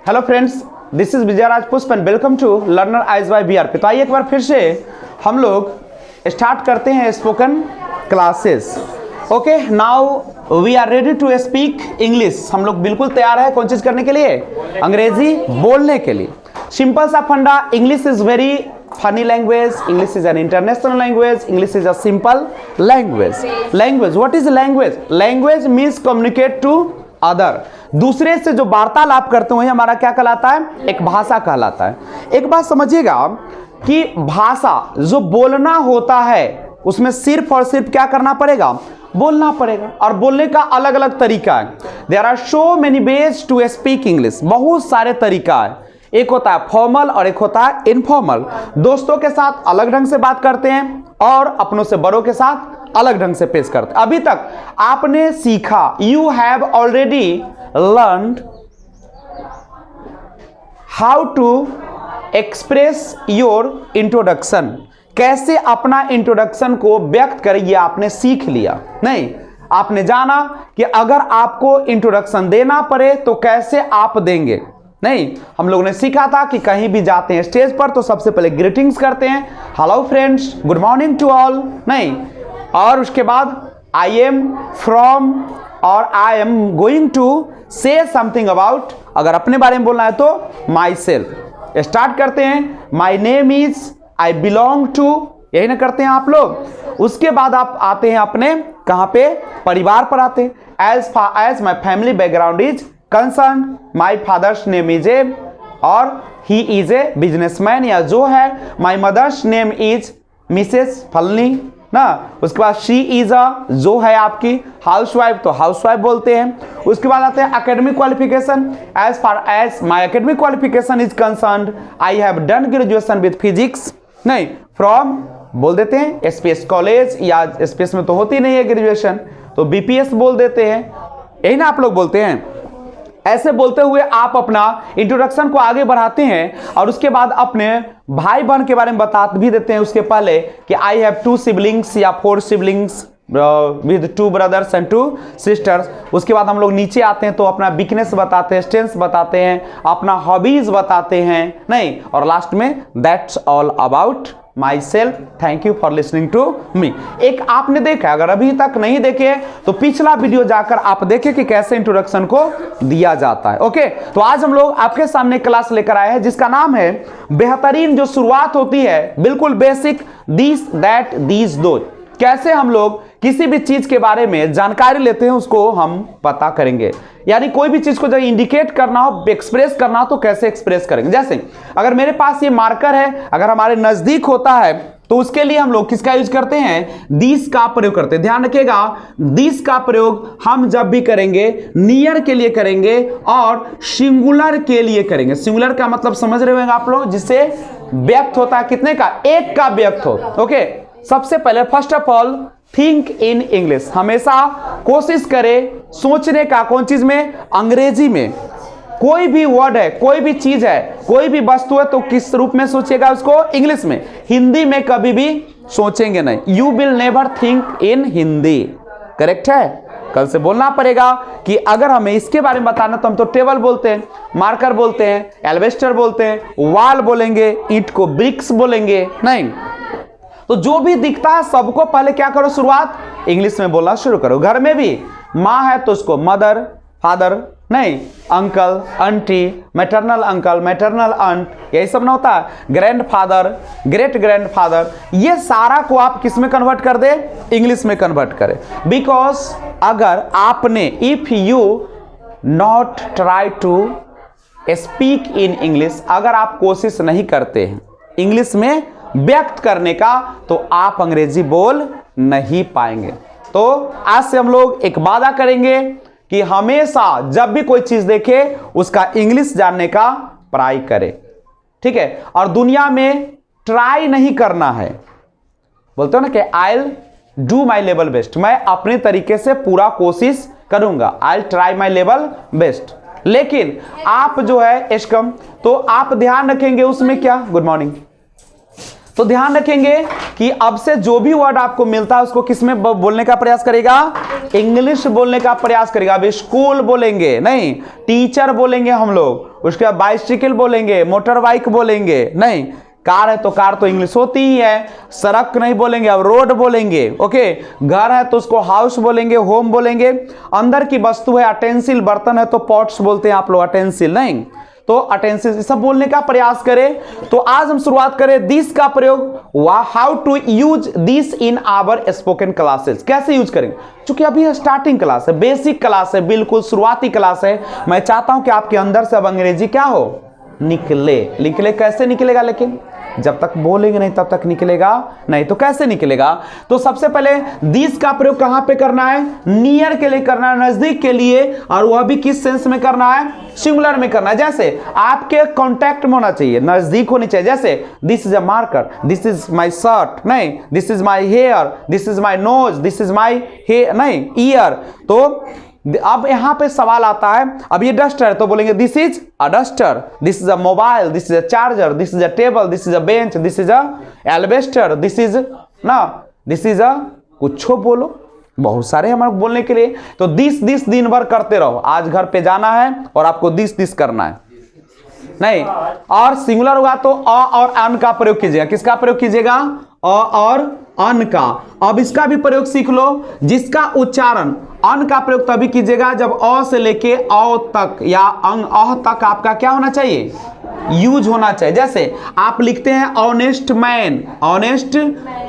Hello friends, this is Vijay Raj Pushp and welcome to learner eyes by BRP. तो आइए एक बार फिर से हम लोग स्टार्ट करते हैं spoken classes. Okay, now we are ready to speak English. हम लोग बिल्कुल तैयार है कौन चीज करने के लिए? अंग्रेजी बोलने के लिए। सिंपल सा फंडा, English is very funny language, English is an international language, English is a simple language. Language, what is language? Language means communicate to other, दूसरे से जो वार्तालाप करते हुए हमारा क्या कहलाता है? एक भाषा कहलाता है। एक बात समझिएगा कि भाषा जो बोलना होता है उसमें सिर्फ और सिर्फ क्या करना पड़ेगा? बोलना पड़ेगा। और बोलने का अलग अलग तरीका है। There are so many ways to speak English, बहुत सारे तरीका है। एक होता है फॉर्मल और एक होता है इनफॉर्मल। दोस्तों के साथ अलग ढंग से बात करते हैं और अपनों से बड़ों के साथ अलग ढंग से पेश करते हैं। अभी तक आपने सीखा, you have already learned how to express your introduction, कैसे अपना इंट्रोडक्शन को व्यक्त करें, ये आपने सीख लिया। नहीं, आपने जाना कि अगर आपको इंट्रोडक्शन देना पड़े तो कैसे आप देंगे। नहीं, हम लोगों ने सीखा था कि कहीं भी जाते हैं स्टेज पर तो सबसे पहले ग्रीटिंग्स करते हैं, hello friends, good morning to all. नहीं, और उसके बाद आई एम फ्रॉम और I am going to say something about, अगर अपने बारे में बोलना है तो माई सेल्फ। स्टार्ट करते हैं, my name is, I belong to, यही ना करते हैं आप लोग। उसके बाद आप आते हैं अपने कहां पे? परिवार पर आते हैं। As far as my family background is concern, my father's name is A, और ही इज ए बिजनेसमैन, या जो है my mother's name is Mrs फलनी ना। उसके बाद शी इज अ, जो है आपकी हाउसवाइफ तो हाउसवाइफ बोलते हैं। उसके बाद आते हैं academic qualification. As far as my academic qualification is concern, I have done graduation with physics. नहीं, फ्रॉम बोल देते हैं स्पेस कॉलेज, या स्पेस में तो होती नहीं है ग्रेजुएशन तो बीपीएस बोल देते हैं, यही ना आप लोग बोलते हैं। ऐसे बोलते हुए आप अपना इंट्रोडक्शन को आगे बढ़ाते हैं और उसके बाद अपने भाई बहन के बारे में बता भी देते हैं उसके पहले कि आई हैव 2 सिबलिंग्स या 4 siblings with 2 brothers and 2 sisters. उसके बाद हम लोग नीचे आते हैं तो अपना वीकनेस बताते हैं, स्ट्रेंथ बताते हैं, अपना हॉबीज बताते हैं। नहीं, और लास्ट में that's all about myself, thank you for listening to me. एक आपने देखा, अगर अभी तक नहीं देखे तो पिछला वीडियो जाकर आप देखें कि कैसे इंट्रोडक्शन को दिया जाता है। ओके, तो आज हम लोग आपके सामने क्लास लेकर आए हैं जिसका नाम है बेहतरीन जो शुरुआत होती है बिल्कुल बेसिक, दिस दैट दीज दो। कैसे हम लोग किसी भी चीज के बारे में जानकारी लेते हैं उसको हम पता करेंगे। यानी कोई भी चीज को जब इंडिकेट करना हो, एक्सप्रेस करना हो तो कैसे एक्सप्रेस करेंगे। जैसे अगर मेरे पास ये मार्कर है, अगर हमारे नजदीक होता है तो उसके लिए हम लोग किसका यूज करते हैं? दिस का प्रयोग करते हैं। ध्यान रखिएगा, दिस का प्रयोग हम जब भी करेंगे नियर के लिए करेंगे और सिंगुलर के लिए करेंगे। सिंगुलर का मतलब समझ रहे होंगे आप लोग, जिससे व्यक्त होता है कितने का? एक का व्यक्त हो। ओके, सबसे पहले first of all think in English. हमेशा कोशिश करें सोचने का, कौन चीज में? अंग्रेजी में। कोई भी वर्ड है, कोई भी चीज है, कोई भी वस्तु है तो किस रूप में सोचिएगा उसको? इंग्लिश में। हिंदी में कभी भी सोचेंगे नहीं। You will never think in Hindi, correct है? कल से बोलना पड़ेगा कि अगर हमें इसके बारे में बताना तो हम तो टेबल बोलते हैं, मार्कर बोलते हैं, एल्वेस्टर बोलते हैं, वॉल बोलेंगे, ईंट को ब्रिक्स बोलेंगे। नहीं, तो जो भी दिखता है सबको पहले क्या करो? शुरुआत इंग्लिश में बोलना शुरू करो। घर में भी माँ है तो उसको मदर, फादर, नहीं, uncle, aunty, maternal uncle, maternal aunt, यही सब ना होता है। ग्रैंडफादर, ग्रेट ग्रैंडफादर, ये सारा को आप किस में कन्वर्ट कर दे? इंग्लिश में कन्वर्ट करें। बिकॉज अगर आपने if you not try to speak in English, अगर आप कोशिश नहीं करते हैं इंग्लिश में व्यक्त करने का तो आप अंग्रेजी बोल नहीं पाएंगे। तो आज से हम लोग एक वादा करेंगे कि हमेशा जब भी कोई चीज देखे उसका इंग्लिश जानने का ट्राई करें, ठीक है? और दुनिया में ट्राई नहीं करना है, बोलते हो ना कि I will do my level best, मैं अपने तरीके से पूरा कोशिश करूंगा, I will try my level best. लेकिन आप जो है एस्कम, तो आप ध्यान रखेंगे उसमें क्या? Good morning. तो ध्यान रखेंगे कि अब से जो भी वर्ड आपको मिलता है उसको किस में बोलने का प्रयास करेगा, इंग्लिश बोलने का प्रयास करेगा। अभी स्कूल बोलेंगे नहीं, टीचर बोलेंगे हम लोग, उसके बाद बाइसिकल बोलेंगे, मोटर बाइक बोलेंगे नहीं, कार है तो कार तो इंग्लिश होती ही है, सड़क नहीं बोलेंगे, अब रोड बोलेंगे, ओके। घर है तो उसको हाउस बोलेंगे, होम बोलेंगे। अंदर की वस्तु है अटेंसिल, बर्तन है तो पॉट्स बोलते हैं आप लोग, अटेंसिल नहीं, तो अटेंसिल सब बोलने का प्रयास करें। तो आज हम शुरुआत करें दिस का प्रयोग, how to use this in our spoken classes, कैसे यूज करेंगे। क्योंकि अभी स्टार्टिंग क्लास है, बेसिक क्लास है, बिल्कुल शुरुआती क्लास है। मैं चाहता हूं कि आपके अंदर से अब अंग्रेजी क्या हो, निकले। कैसे निकलेगा, लेकिन जब तक बोलेंगे नहीं तब तक निकलेगा नहीं, तो कैसे निकलेगा। तो सबसे पहले दिस का प्रयोग कहां पे करना है, नियर के लिए करना है, नजदीक के लिए, और वह भी किस सेंस में करना है, सिंगुलर में करना है। जैसे आपके कांटेक्ट में होना चाहिए, नजदीक होनी चाहिए। जैसे this is a marker, this is my shirt नहीं, this is my hair, this is my nose, this is my hair नहीं, ईयर। तो अब यहां पे सवाल आता है, अब ये डस्टर है तो बोलेंगे this is a duster, this is a mobile, this is a charger, this is a table, this is a bench, this is अ एल्वेस्टर, दिस इज ना, दिस इज अ कुछ बोलो, बहुत सारे हमारे बोलने के लिए। तो दिस दिन भर करते रहो। आज घर पे जाना है और आपको दिस करना है नहीं। और सिंगुलर होगा तो अ और अन का प्रयोग कीजिएगा। किसका प्रयोग कीजिएगा, अ और अन का। अब इसका भी प्रयोग सीख लो, जिसका उच्चारण अन का प्रयोग तभी कीजिएगा जब अ से लेके औ तक या अंग अह तक आपका क्या होना चाहिए, यूज होना चाहिए। जैसे आप लिखते हैं ऑनेस्ट मैन, ऑनेस्ट,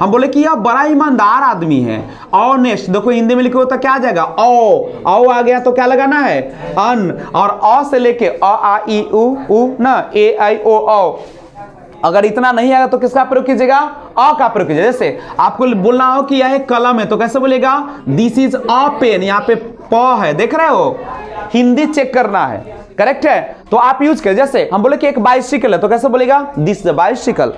हम बोले कि यह बड़ा ईमानदार आदमी है, ऑनेस्ट। देखो हिंदी में लिखो तो क्या आ जाएगा, औ आ गया तो क्या लगाना है, अन। और अ से लेके अ आ ई उ ना, ए आई ओ औ। अगर इतना नहीं आएगा तो किसका प्रयोग कीजिएगा, अ का प्रयोग कीजिएगा। जैसे आपको बोलना हो कि यह कलम है तो कैसे बोलेगा, दिस इज अ पेन, यहाँ पे प है, देख रहे हो, हिंदी चेक करना है, करेक्ट है तो आप यूज करें। जैसे हम बोले कि एक बाइसिकल है तो कैसे बोलेगा, this is a bicycle.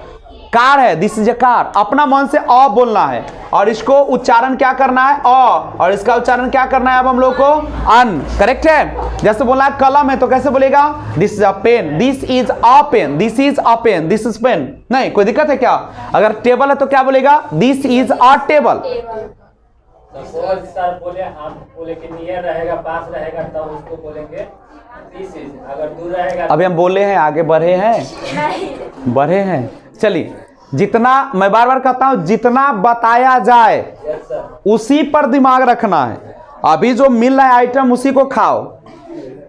Car है, दिस इज अ कार। अपना मन से अ बोलना है और इसको उच्चारण क्या करना है, अ, और इसका उच्चारण क्या करना है अब हम लोग को, अन, करेक्ट है। जैसे बोलना है कलम है तो कैसे बोलेगा, this is a pen, this is a pen, this is a pen, this is pen नहीं, कोई दिक्कत है क्या। अगर टेबल है तो क्या बोलेगा, दिस इज अ टेबल। बोले हम बोले कि नियर रहेगा, पास रहेगा, तब उसको बोलेंगे दिस इज। अगर दूर रहेगा, अभी हम बोले हैं, आगे बढ़े हैं। चलिए, जितना मैं बार बार कहता हूं, जितना बताया जाए उसी पर दिमाग रखना है। अभी जो मिल रहा है आइटम उसी को खाओ,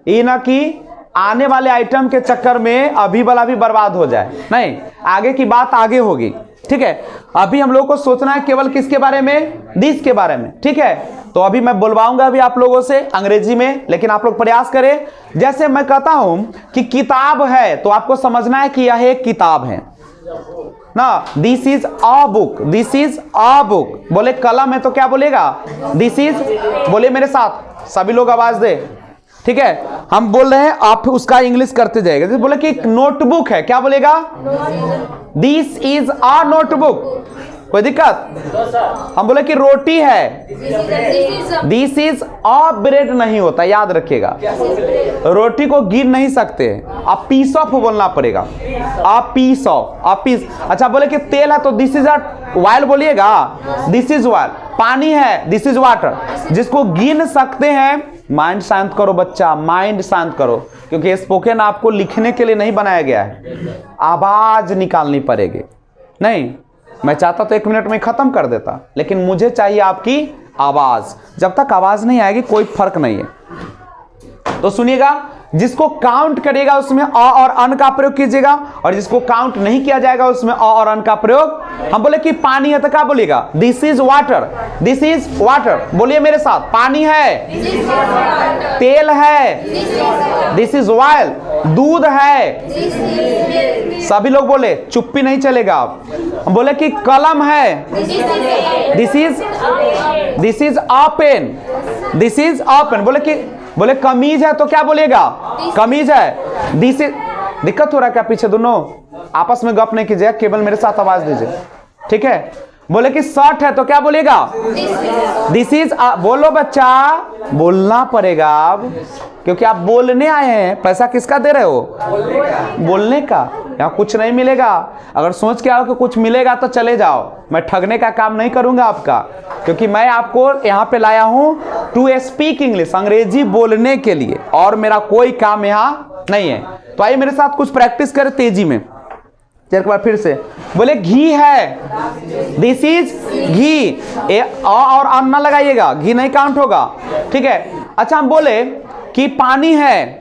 ये ना कि आने वाले आइटम के चक्कर में अभी वाला भी बर्बाद हो जाए नहीं, आगे की बात आगे होगी, ठीक है। अभी हम लोग को सोचना है केवल किसके बारे में, दिस के बारे में, ठीक है। तो अभी मैं बुलवाऊंगा अभी आप लोगों से अंग्रेजी में, लेकिन आप लोग प्रयास करें। जैसे मैं कहता हूं कि किताब है तो आपको समझना है कि यह एक किताब है ना, this is a book, this is a book. बोले कलम है तो क्या बोलेगा, दिस इज, बोले मेरे साथ सभी लोग आवाज दे, ठीक है। हम बोल रहे हैं, आप उसका इंग्लिश करते जाएगा। जैसे बोले कि नोटबुक है, क्या बोलेगा, दिस इज अ नोटबुक, कोई दिक्कत। हम बोले कि रोटी है, दिस इज अ ब्रेड नहीं होता, याद रखिएगा, रोटी को गिन नहीं सकते, अब पीस ऑफ बोलना पड़ेगा, a piece of, a piece. अच्छा बोले कि तेल है तो दिस इज अ ऑयल बोलिएगा, दिस इज ऑयल। पानी है, दिस इज वाटर। जिसको गिन सकते हैं, माइंड शांत करो बच्चा, माइंड शांत करो, क्योंकि स्पोकन आपको लिखने के लिए नहीं बनाया गया है, आवाज निकालनी पड़ेगी नहीं। मैं चाहता तो 1 मिनट में खत्म कर देता, लेकिन मुझे चाहिए आपकी आवाज। जब तक आवाज नहीं आएगी कोई फर्क नहीं है। तो सुनिएगा, जिसको काउंट करिएगा उसमें अ और अन का प्रयोग कीजिएगा, और जिसको काउंट नहीं किया जाएगा उसमें अ और अन का प्रयोग। हम बोले कि पानी है तो क्या बोलेगा, this is water, this is water. बोलिए मेरे साथ, पानी है, तेल है, दिस इज ऑयल, दूध है, सभी लोग बोले, चुप्पी नहीं चलेगा। हम बोले कि कलम है, this is a pen, this is a pen. बोले कमीज है तो क्या बोलेगा, कमीज है, दिस इज। दिक्कत हो रहा है क्या पीछे, दोनों आपस में गप नहीं कीजिए, केवल मेरे साथ आवाज दीजिए, ठीक है। बोले कि शर्ट है तो क्या बोलेगा, दिस इज। बोलो बच्चा, बोलना पड़ेगा अब, क्योंकि आप बोलने आए हैं। पैसा किसका दे रहे हो, बोलने का। यहाँ कुछ नहीं मिलेगा। अगर सोच के आओ कि कुछ मिलेगा तो चले जाओ, मैं ठगने का काम नहीं करूंगा आपका, क्योंकि मैं आपको यहाँ पे लाया हूँ टू स्पीक इंग्लिश, अंग्रेजी बोलने के लिए, और मेरा कोई काम यहाँ नहीं है। तो आइए मेरे साथ कुछ प्रैक्टिस करें तेजी में। एक बार फिर से बोले घी है, दिस इज घी, और अन्ना लगाइएगा, घी नहीं काउंट होगा, ठीक है। अच्छा हम बोले कि पानी है,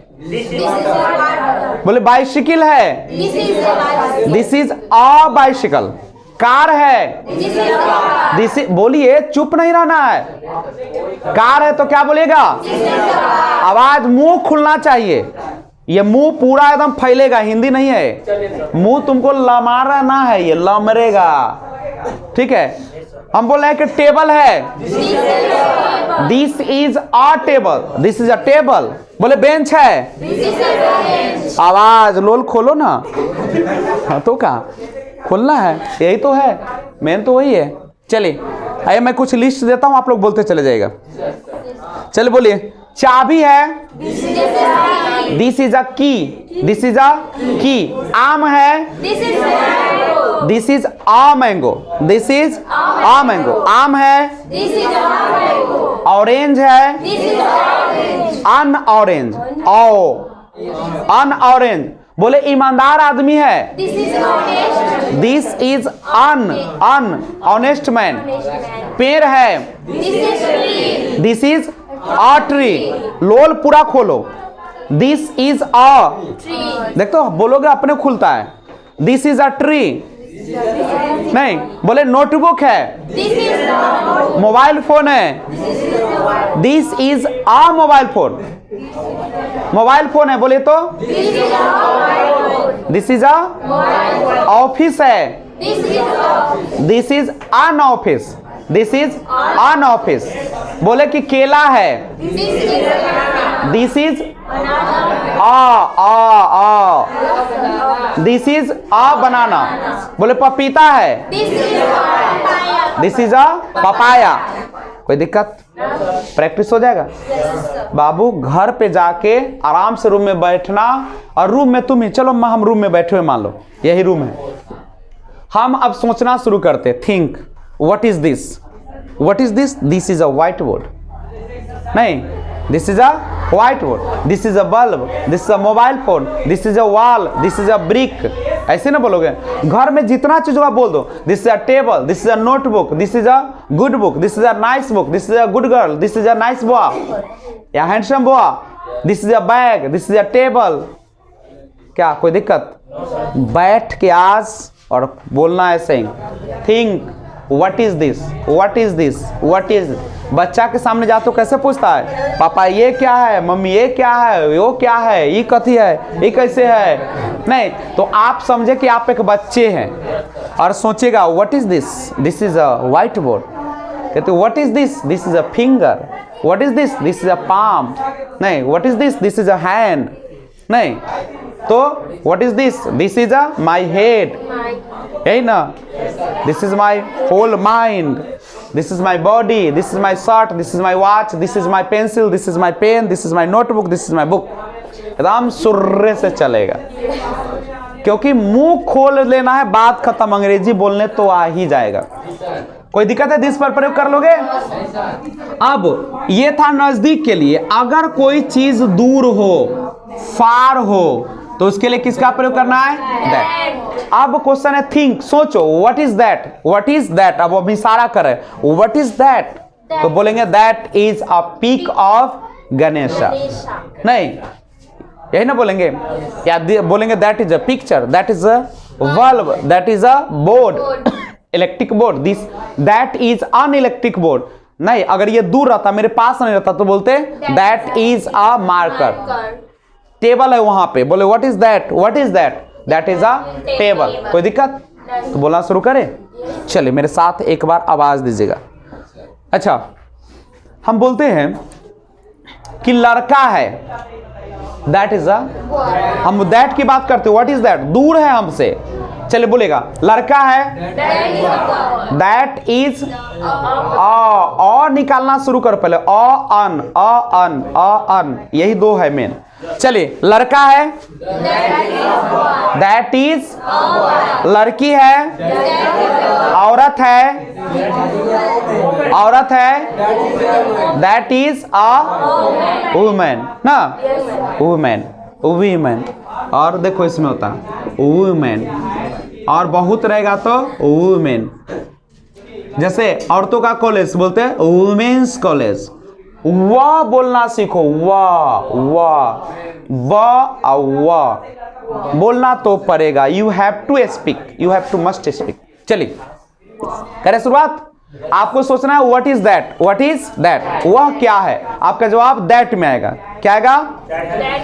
बोले बाइसिकल है, this is a bicycle. Car है, दिस इज, बोलिए चुप नहीं रहना है। कार है तो क्या बोलेगा, आवाज मुंह खुलना चाहिए, ये मुंह पूरा एकदम फैलेगा, हिंदी नहीं है, मुंह तुमको लमारना है, ये लमरेगा, ठीक है। हम बोल रहे हैं कि टेबल है, this is a table, this is a table. बोले बेंच है, आवाज लोल खोलो ना, हाँ तो क्या खोलना है, यही तो है, मेन तो वही है। चलिए आइए मैं कुछ लिस्ट देता हूं, आप लोग बोलते चले जाएगा। चलिए बोलिए, चाबी है, दिस इज अ की, दिस इज अ की। आम है, this is a mango, this is a mango. आम है, ऑरेंज है, an orange, O an orange. बोले ईमानदार आदमी है, this is on honest man. पेड़ है, दिस इज अ ट्री। लोल पूरा खोलो, दिस इज अ, देख तो बोलोगे अपने खुलता है, दिस इज अ ट्री। नहीं बोले नोटबुक है, मोबाइल फोन है, this is a mobile phone. Mobile phone है, बोले तो दिस इज अ ऑफिस है, this is an office, this is an office. बोले कि केला है, this is this is a banana. बोले पपीता है, दिस इज अ पपाया। कोई दिक्कत, प्रैक्टिस हो जाएगा। बाबू घर पे जाके आराम से रूम में बैठना, और रूम में तुम ही चलो, हम रूम में बैठे हुए मान लो यही रूम है, हम अब सोचना शुरू करते। Think what is this, what is this, this is a white board, नहीं this is a white board, this is a bulb, this is a mobile phone, this is a wall, this is a brick. ऐसे ना बोलोगे, घर में जितना चीज होगा बोल दो। This is a table, this is a notebook, this is a good book, this is a nice book, this is a good girl, this is a nice boy या handsome boy, this is a bag, this is a table. क्या कोई दिक्कत? बैठ के आज और बोलना ऐसे ही, think what is this, what is this, what is. बच्चा के सामने जा तो कैसे पूछता है, पापा ये क्या है, मम्मी ये क्या है, वो क्या है, ये कथी है, ये कैसे है। नहीं तो आप समझे कि आप एक बच्चे हैं और सोचेगा what is this, this is a white board. कहते what is this, this is a finger, what is this is a palm. नहीं what is this is a hand. नहीं तो what is this is a my head, यही ना, this is my whole mind, this is my body, this is my shirt, this is my watch, this is my pencil, this is my pen, this is my notebook, this is my book. एकदम सुर्रे से चलेगा, क्योंकि मुंह खोल लेना है, बात खत्म, अंग्रेजी बोलने तो आ ही जाएगा। कोई दिक्कत है दिस पर प्रयोग कर लोगे? अब ये था नजदीक के लिए। अगर कोई चीज दूर हो, फार हो, तो उसके लिए किसका प्रयोग करना है? दैट। अब क्वेश्चन है थिंक, सोचो what is that, what is that. अब हम इशारा करें व्हाट इज दैट, तो बोलेंगे that is a pic of Ganesha. नहीं यही ना बोलेंगे, या बोलेंगे that is a picture, that is a bulb, that is a board, electric board, this that is an electric board. नहीं अगर ये दूर रहता, मेरे पास नहीं रहता, तो बोलते that is a marker. Table है वहां पे, बोले what is that, what is that, that is a table. कोई दिक्कत? तो बोलना शुरू करें। चलिए मेरे साथ एक बार आवाज दीजिएगा। अच्छा हम बोलते हैं कि लड़का है, दैट इज अ, हम दैट की बात करते हैं, व्हाट इज दैट, दूर है हमसे। चलिए बोलेगा, लड़का है, दैट इज, और निकालना शुरू करो पहले, अन, यही दो है मेन। चलिए, लड़का है, दैट इज, लड़की है, औरत है, दैट इज अ वुमेन ना, वुमेन, और देखो इसमें होता है वुमेन, और बहुत रहेगा तो वुमेन। जैसे औरतों का कॉलेज बोलते हैं वुमेन्स कॉलेज, वाह बोलना सीखो, वाह बोलना तो पड़ेगा, you have to speak, you have to must speak. चलिए करें शुरुआत। आपको सोचना है what is that, what is that, वह क्या है। आपका जवाब दैट में आएगा। क्या आएगा?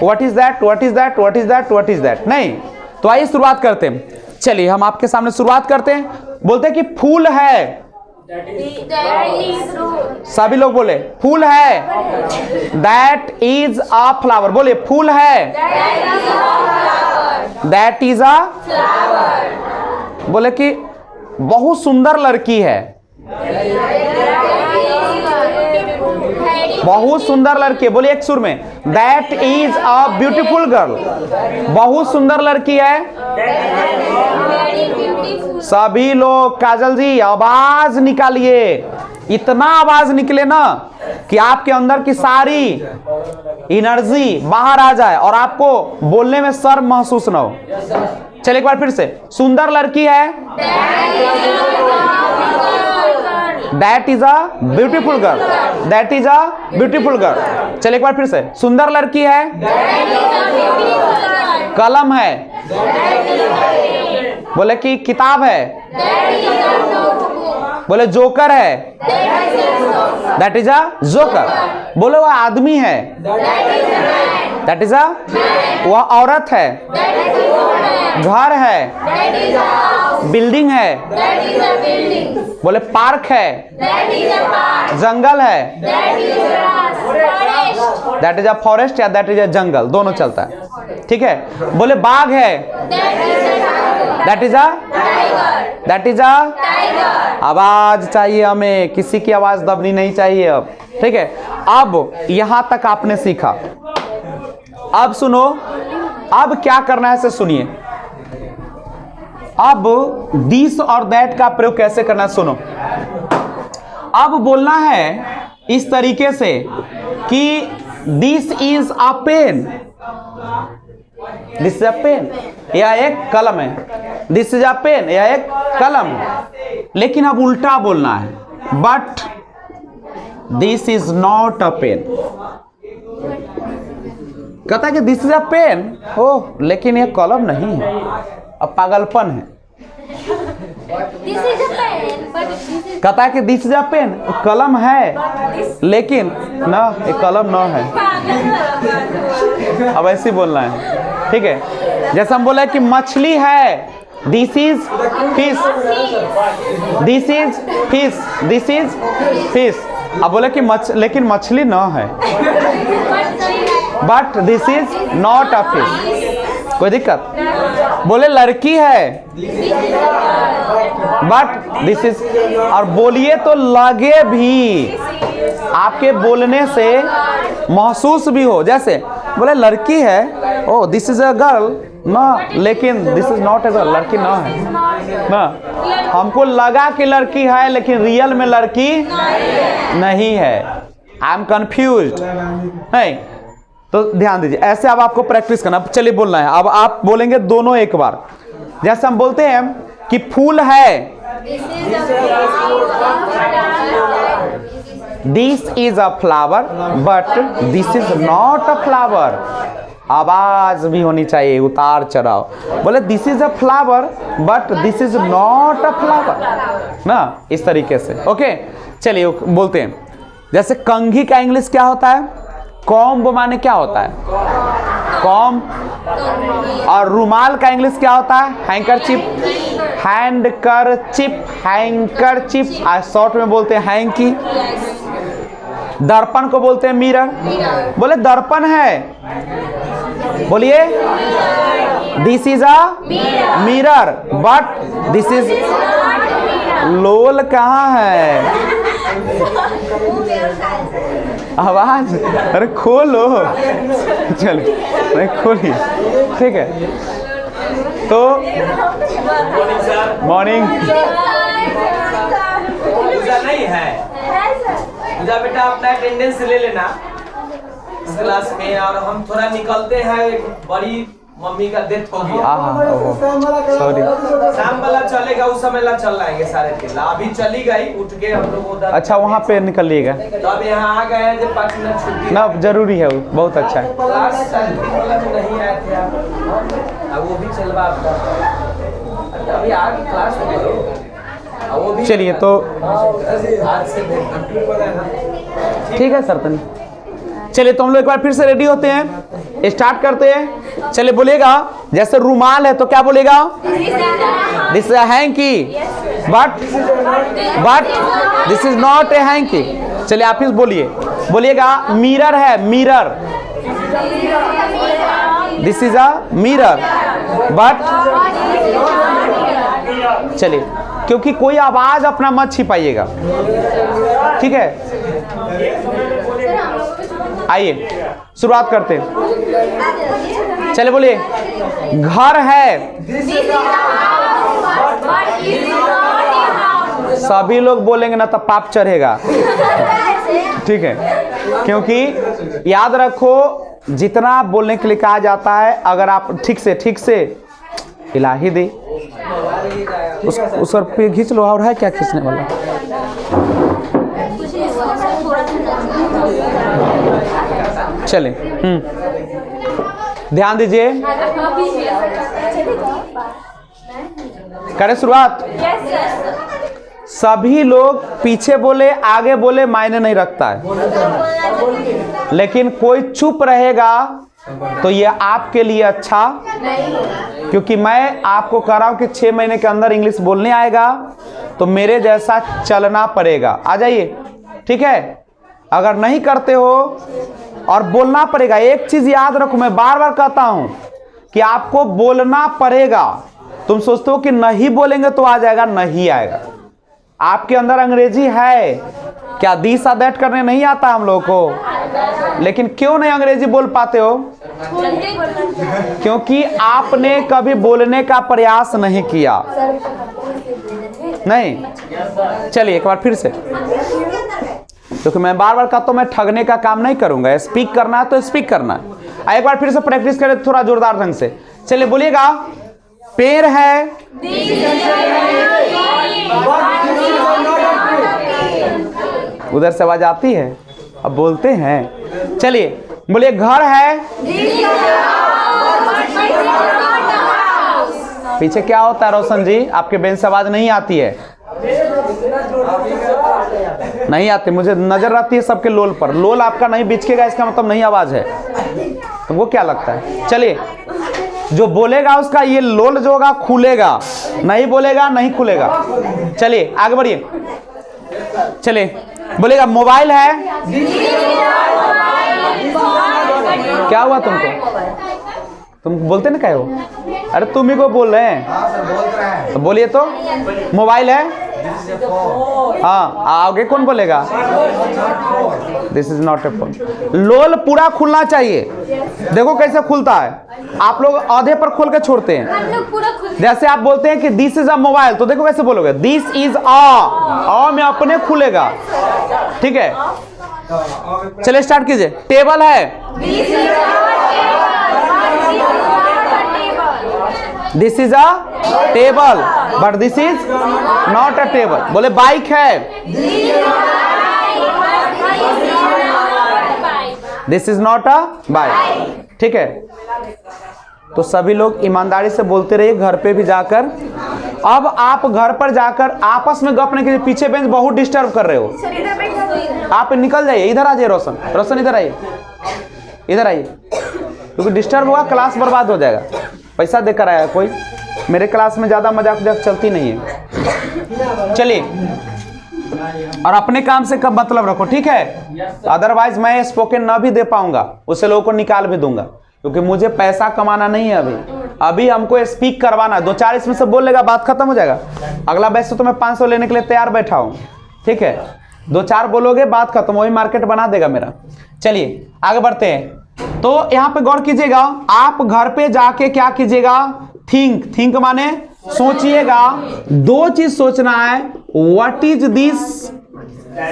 What is that, what is that, what is that, what is that. नहीं तो आइए शुरुआत करते हैं। चलिए हम आपके सामने शुरुआत करते हैं। बोलते हैं कि फूल है, सभी लोग बोले फूल है, दैट इज अ फ्लावर। बोले फूल है, दैट इज अ फ्लावर। बोले कि बहुत सुंदर लड़की है, बहुत सुंदर लड़की। बोलिए एक सुर में, that is a beautiful girl. बहुत सुंदर लड़की है। सभी लोग, काजल जी आवाज निकालिए, इतना आवाज निकले ना कि आपके अंदर की सारी एनर्जी बाहर आ जाए और आपको बोलने में शर्म महसूस ना हो। चलिए एक बार फिर से, सुंदर लड़की है, that is a beautiful girl, that is a beautiful girl. चलिए एक बार फिर से, सुंदर लड़की है, कलम है, बोले कि किताब है, बोले जोकर है, दैट इज अ जोकर। बोले वह आदमी है, दैट इज अ, वह औरत है, घर है, बिल्डिंग है, बोले पार्क है, जंगल है, दैट इज अ फॉरेस्ट या दैट इज अ जंगल, दोनों चलता है। ठीक है। बोले बाघ है, दैट इज अ आवाज चाहिए हमें, किसी की आवाज दबनी नहीं चाहिए अब। ठीक है। अब यहां तक आपने सीखा। अब सुनो, अब क्या करना है से सुनिए। अब दिस और दैट का प्रयोग कैसे करना है सुनो। अब बोलना है इस तरीके से कि this is a pen, this is a pen, यह एक कलम है। दिस इज अ पेन, यह एक कलम है। लेकिन अब उल्टा बोलना है, but this is not a pen. कहता है कि this is a pen, oh लेकिन यह कलम नहीं है। अब पागलपन है। कहता है कि दिस इज अ पेन, कलम है लेकिन ना ये कलम ना है। अब ऐसे बोलना है। ठीक है। जैसे हम बोले कि मछली है, this is fish, this is fish, this is fish. अब बोले कि लेकिन मछली ना है, but this is not a fish. कोई दिक्कत? बोले लड़की है, बट दिस इज, और बोलिए तो लगे भी, आपके बोलने से महसूस भी हो। जैसे बोले लड़की है, ओ दिस इज अ गर्ल ना, लेकिन this is not a girl, लड़की ना है ना। हमको लगा कि लड़की है लेकिन रियल में लड़की नहीं है। I am confused. नहीं तो ध्यान दीजिए, ऐसे अब आपको प्रैक्टिस करना। चलिए बोलना है। अब आप बोलेंगे दोनों एक बार। जैसे हम बोलते हैं कि फूल है, this is a flower, but this is not a flower. आवाज भी होनी चाहिए, उतार चढ़ाव। बोले this is a flower, but this is not a flower ना, इस तरीके से। ओके। चलिए बोलते हैं। जैसे कंघी का इंग्लिश क्या होता है? कॉम्ब माने क्या होता है? कॉम्ब। और रुमाल का इंग्लिश क्या होता है? हैंकरचिप, हैंडकरचिप, हैंकरचिप। आज शॉर्ट में बोलते हैं हैंकी। दर्पण को बोलते हैं मिरर। बोले दर्पण है, बोलिए this is a mirror but this is लोल कहाँ है? आवाज अरे खोलो, चलो अरे खोलिए, ठीक है। तो मॉर्निंग पूजा नहीं है, पूजा बेटा अपना अटेंडेंस ले लेना इस क्लास में। और हम थोड़ा निकलते हैं, एक बड़ी मम्मी का डेथ हो गया। सॉरी, शाम वाला चलेगा, उस समय ला चल लाएंगे सारे दिन। अभी चली गई उठ के हम लोग उधर। अच्छा वहाँ पे निकलिएगा तो अब यहाँ आ गए हैं, जो 5 मिनट छुट्टी ना, जरूरी है वो, बहुत अच्छा है। क्लास वाला तो नहीं आए थे आप, अब वो भी चलवा आपका। अभी आगे क्लास में करो, अब वो भी चलिए तो आज से ठीक है सर तनी। चलिए तो हम लोग एक बार फिर से रेडी होते हैं, स्टार्ट करते हैं। चलिए बोलिएगा, जैसे रुमाल है तो क्या बोलेगा? This is a hanky, but this is not A hanky. चलिए आप ही बोलिए, बोलिएगा मिरर है, mirror, this is a mirror but. चलिए, क्योंकि कोई आवाज अपना मत छिपाइएगा, ठीक है? आइए शुरुआत करते हैं। चले बोलिए, घर है, सभी लोग बोलेंगे ना तो पाप चढ़ेगा, ठीक है? क्योंकि याद रखो, जितना बोलने के लिए कहा जाता है, अगर आप ठीक से इलाही दे उस पर पे खींच लो। और है क्या खींचने वाला? चले ध्यान दीजिए, करें शुरुआत। सभी लोग पीछे बोले आगे बोले मायने नहीं रखता है, लेकिन कोई चुप रहेगा तो ये आपके लिए अच्छा, क्योंकि मैं आपको कह रहा हूं कि 6 महीने के अंदर इंग्लिश बोलने आएगा तो मेरे जैसा चलना पड़ेगा। आ जाइए, ठीक है? अगर नहीं करते हो और बोलना पड़ेगा। एक चीज याद रखो, मैं बार बार कहता हूं कि आपको बोलना पड़ेगा। तुम सोचते हो कि नहीं बोलेंगे तो आ जाएगा, नहीं आएगा। आपके अंदर अंग्रेजी है क्या? दिस आ दैट करने नहीं आता हम लोगों को, लेकिन क्यों नहीं अंग्रेजी बोल पाते हो? क्योंकि आपने कभी बोलने का प्रयास नहीं किया। नहीं, चलिए एक बार फिर से, क्योंकि मैं बार बार कहता हूं मैं ठगने का काम नहीं करूंगा। स्पीक करना है तो स्पीक करना है। एक बार फिर से प्रैक्टिस करें थोड़ा जोरदार ढंग से। चलिए बोलिएगा, पेड़ है, उधर से आवाज आती है, अब बोलते हैं। चलिए बोलिए, घर है, पीछे क्या होता है रोशन जी? आपके बेंच से आवाज नहीं आती है? नहीं आती, मुझे नजर आती है सबके लोल पर। लोल आपका नहीं बिचकेगा, इसका मतलब नहीं आवाज है। तुमको क्या लगता है? चलिए, जो बोलेगा उसका ये लोल जो होगा खुलेगा, नहीं बोलेगा नहीं खुलेगा। चलिए आगे बढ़िए। चलिए बोलेगा, मोबाइल है, क्या हुआ तुमको? तुम बोलते ना क्या हो? अरे तुम ही को बोल रहे हैं तो बोलिए तो। मोबाइल है, हाँ, आगे कौन बोलेगा? This is not a phone. लोल पूरा खुलना चाहिए। देखो कैसे खुलता है, आप लोग आधे पर खोल के छोड़ते हैं। जैसे आप बोलते हैं कि दिस इज अ मोबाइल, तो देखो कैसे बोलोगे, दिस इज अ में अपने खुलेगा, ठीक है? चलिए स्टार्ट कीजिए। टेबल है, this is a table but this is not a table. बोले बाइक है, this is not a bike, ठीक है? तो सभी लोग ईमानदारी से बोलते रहिए घर पे भी जाकर। अब आप घर पर जाकर आपस में गप नहीं कीजिए, पीछे बेंच बहुत डिस्टर्ब कर रहे हो। आप निकल जाइए, इधर आ जाइए। रोशन, रोशन इधर आइए, इधर आइए, क्योंकि डिस्टर्ब हुआ क्लास बर्बाद हो जाएगा। पैसा देकर आया कोई, मेरे क्लास में ज्यादा मजाक मजाक चलती नहीं है। चलिए, और अपने काम से कब मतलब रखो, ठीक है? अदरवाइज मैं स्पोकन ना भी दे पाऊंगा, उससे लोगों को निकाल भी दूंगा, क्योंकि मुझे पैसा कमाना नहीं है अभी। अभी हमको स्पीक करवाना, 2-4 इसमें से बोल लेगा, बात खत्म हो जाएगा। अगला बैच तो मैं 500 लेने के लिए तैयार बैठा हूं, ठीक है। 2-4 बोलोगे, बात खत्म, वही मार्केट बना देगा मेरा। चलिए आगे बढ़ते हैं। तो यहां पे गौर कीजिएगा, आप घर पे जाके क्या कीजिएगा, थिंक माने सोचिएगा। 2 चीज सोचना है, व्हाट इज दिस,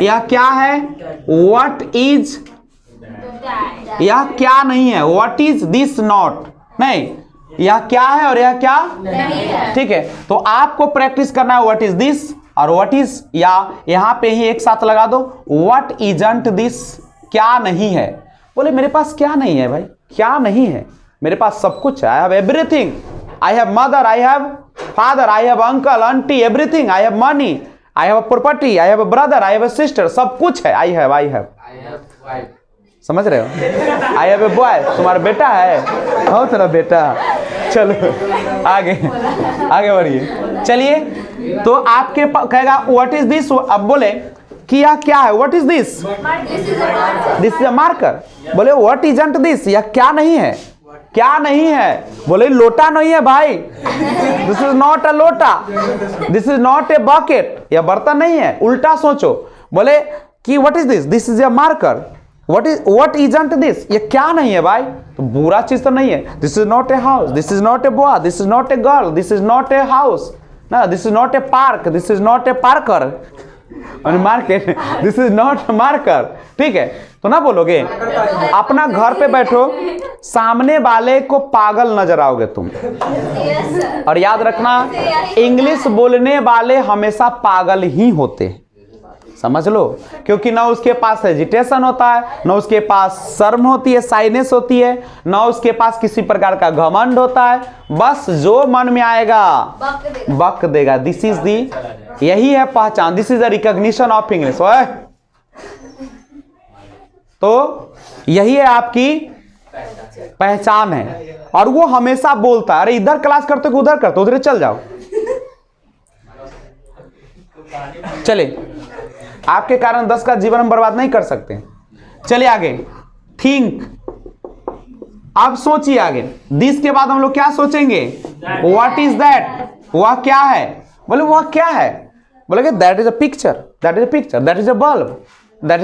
यह क्या है, व्हाट इज, यह क्या नहीं है, व्हाट इज दिस नॉट, नहीं यह क्या है और यह क्या नहीं है, ठीक है। तो आपको प्रैक्टिस करना है व्हाट इज दिस और व्हाट इज, या यहां पे ही एक साथ लगा दो, व्हाट इजंट दिस, क्या नहीं है। बोले मेरे पास क्या नहीं है भाई, क्या नहीं है, मेरे पास सब कुछ है, I have everything, I have mother, I have father, I have uncle aunty, everything, I have money, I have property, I have a brother, I have a sister, सब कुछ है, आई हैव समझ रहे हो, आई हैव ए बॉय, तुम्हारा बेटा है, हो तेरा बेटा। चलो आगे बढ़िए। चलिए तो आपके कहेगा व्हाट इज दिस, अब बोले कि यह क्या है, what is this, this is a marker. बोले व्हाट इजंट दिस, यह क्या नहीं है, क्या नहीं है। बोले लोटा नहीं है भाई, दिस इज नॉट अ लोटा, this is not a bucket, यह बर्तन नहीं है। उल्टा सोचो, बोले कि what is this, this is a marker, what isn't this, ये क्या नहीं है भाई, तो बुरा चीज तो नहीं है। This is not a house, this is not a boy, this is not a girl, this is not a house, ना this is not a park, this is not a parker market, this is not marker, ठीक है। तो ना बोलोगे, अपना घर पे बैठो, सामने वाले को पागल नजर आओगे तुम। और याद रखना, इंग्लिश बोलने वाले हमेशा पागल ही होते हैं, समझ लो, क्योंकि ना उसके पास हेजिटेशन होता है, ना उसके पास शर्म होती है, साइनेस होती है, ना उसके पास किसी प्रकार का घमंड होता है, बस जो मन में आएगा बक देगा। दिस इज दी, यही है पहचान, this is the recognition of English. तो यही है आपकी पहचान है, और वो हमेशा बोलता है, अरे इधर क्लास करते हो उधर करते, उधर चल जाओ। चले, आपके कारण 10 का जीवन हम बर्बाद नहीं कर सकते। चलिए आगे, थिंक, अब सोचिए आगे। दिस के बाद हम लोग क्या सोचेंगे, व्हाट इज दैट, वह क्या है। बोले वह क्या है, बोले that is a picture, that is a picture, that is a bulb, that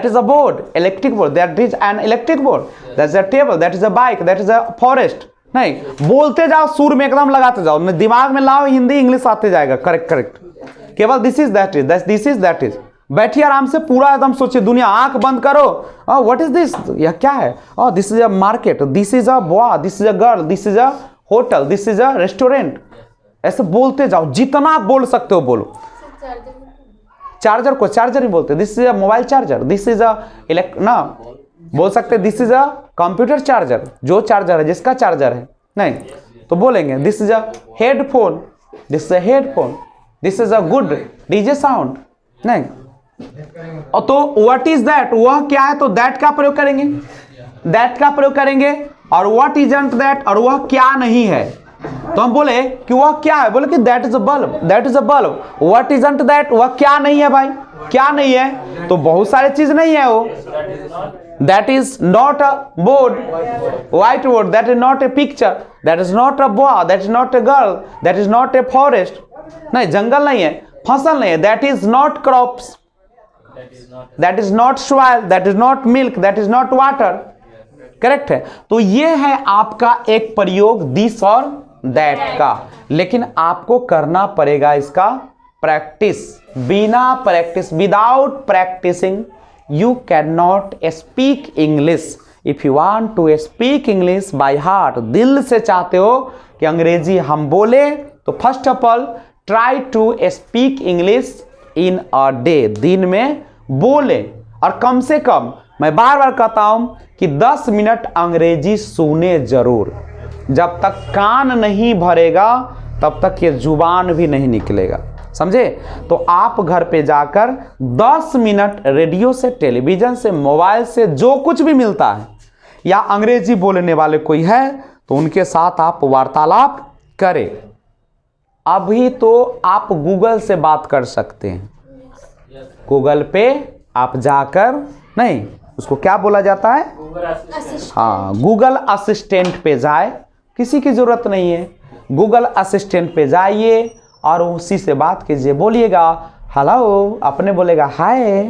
is a board, electric board, that is an electric board, that's a table, that is a bike, that is a forest। नहीं बोलते जाओ, सुर में एकदम लगाते जाओ, दिमाग में लाओ, हिंदी इंग्लिश आते जाएगा, करेक्ट। केवल this is that is, this is that is. बैठिए आराम से, पूरा एकदम सोचिए, दुनिया, आंख बंद करो। व्हाट इज दिस, यह क्या है, this is a market, this is a boy, this is a girl, this is a hotel, this is a restaurant. ऐसे बोलते जाओ, जितना बोल सकते हो बोलो। चार्जर को चार्जर ही बोलते, this is a mobile charger, this is अ ना बोल सकते, this is a computer charger, जो चार्जर है, जिसका चार्जर है, नहीं तो बोलेंगे this is a headphone, this is a headphone, this is a good DJ sound, नहीं। और तो व्हाट इज दैट, वह क्या है, तो दैट का प्रयोग करेंगे, दैट का प्रयोग करेंगे। और व्हाट इजंट दैट, और वह क्या नहीं है, तो हम बोले कि वह क्या है, बोले कि that is a bulb, that is a bulb. What isn't that, वह क्या नहीं है भाई, क्या नहीं है, तो बहुत सारे चीज नहीं है वो। That is not a board, white board, that is not A picture, that is not a boy, that is not a girl, that is not a forest, नहीं जंगल नहीं है, फसल नहीं है, that is not crops, that is not soil, that is not milk, that is not water, correct है। तो ये है आपका एक प्रयोग दिस और दैट का, लेकिन आपको करना पड़ेगा इसका प्रैक्टिस। बिना practice, without practicing you can not speak English. If you want to speak English by heart, दिल से चाहते हो कि अंग्रेजी हम बोले, तो first of all try to speak English in a day, दिन में बोले। और कम से कम, मैं बार बार कहता हूं कि 10 मिनट अंग्रेजी सुने जरूर। जब तक कान नहीं भरेगा तब तक ये जुबान भी नहीं निकलेगा, समझे। तो आप घर पे जाकर 10 मिनट रेडियो से, टेलीविजन से, मोबाइल से, जो कुछ भी मिलता है, या अंग्रेजी बोलने वाले कोई है तो उनके साथ आप वार्तालाप करें। अभी तो आप गूगल से बात कर सकते हैं, गूगल पे आप जाकर, नहीं उसको क्या बोला जाता है, हाँ गूगल असिस्टेंट पे जाए किसी की ज़रूरत नहीं है। गूगल असिस्टेंट पे जाइए और उसी से बात कीजिए। बोलिएगा हेलो, अपने बोलेगा हाय,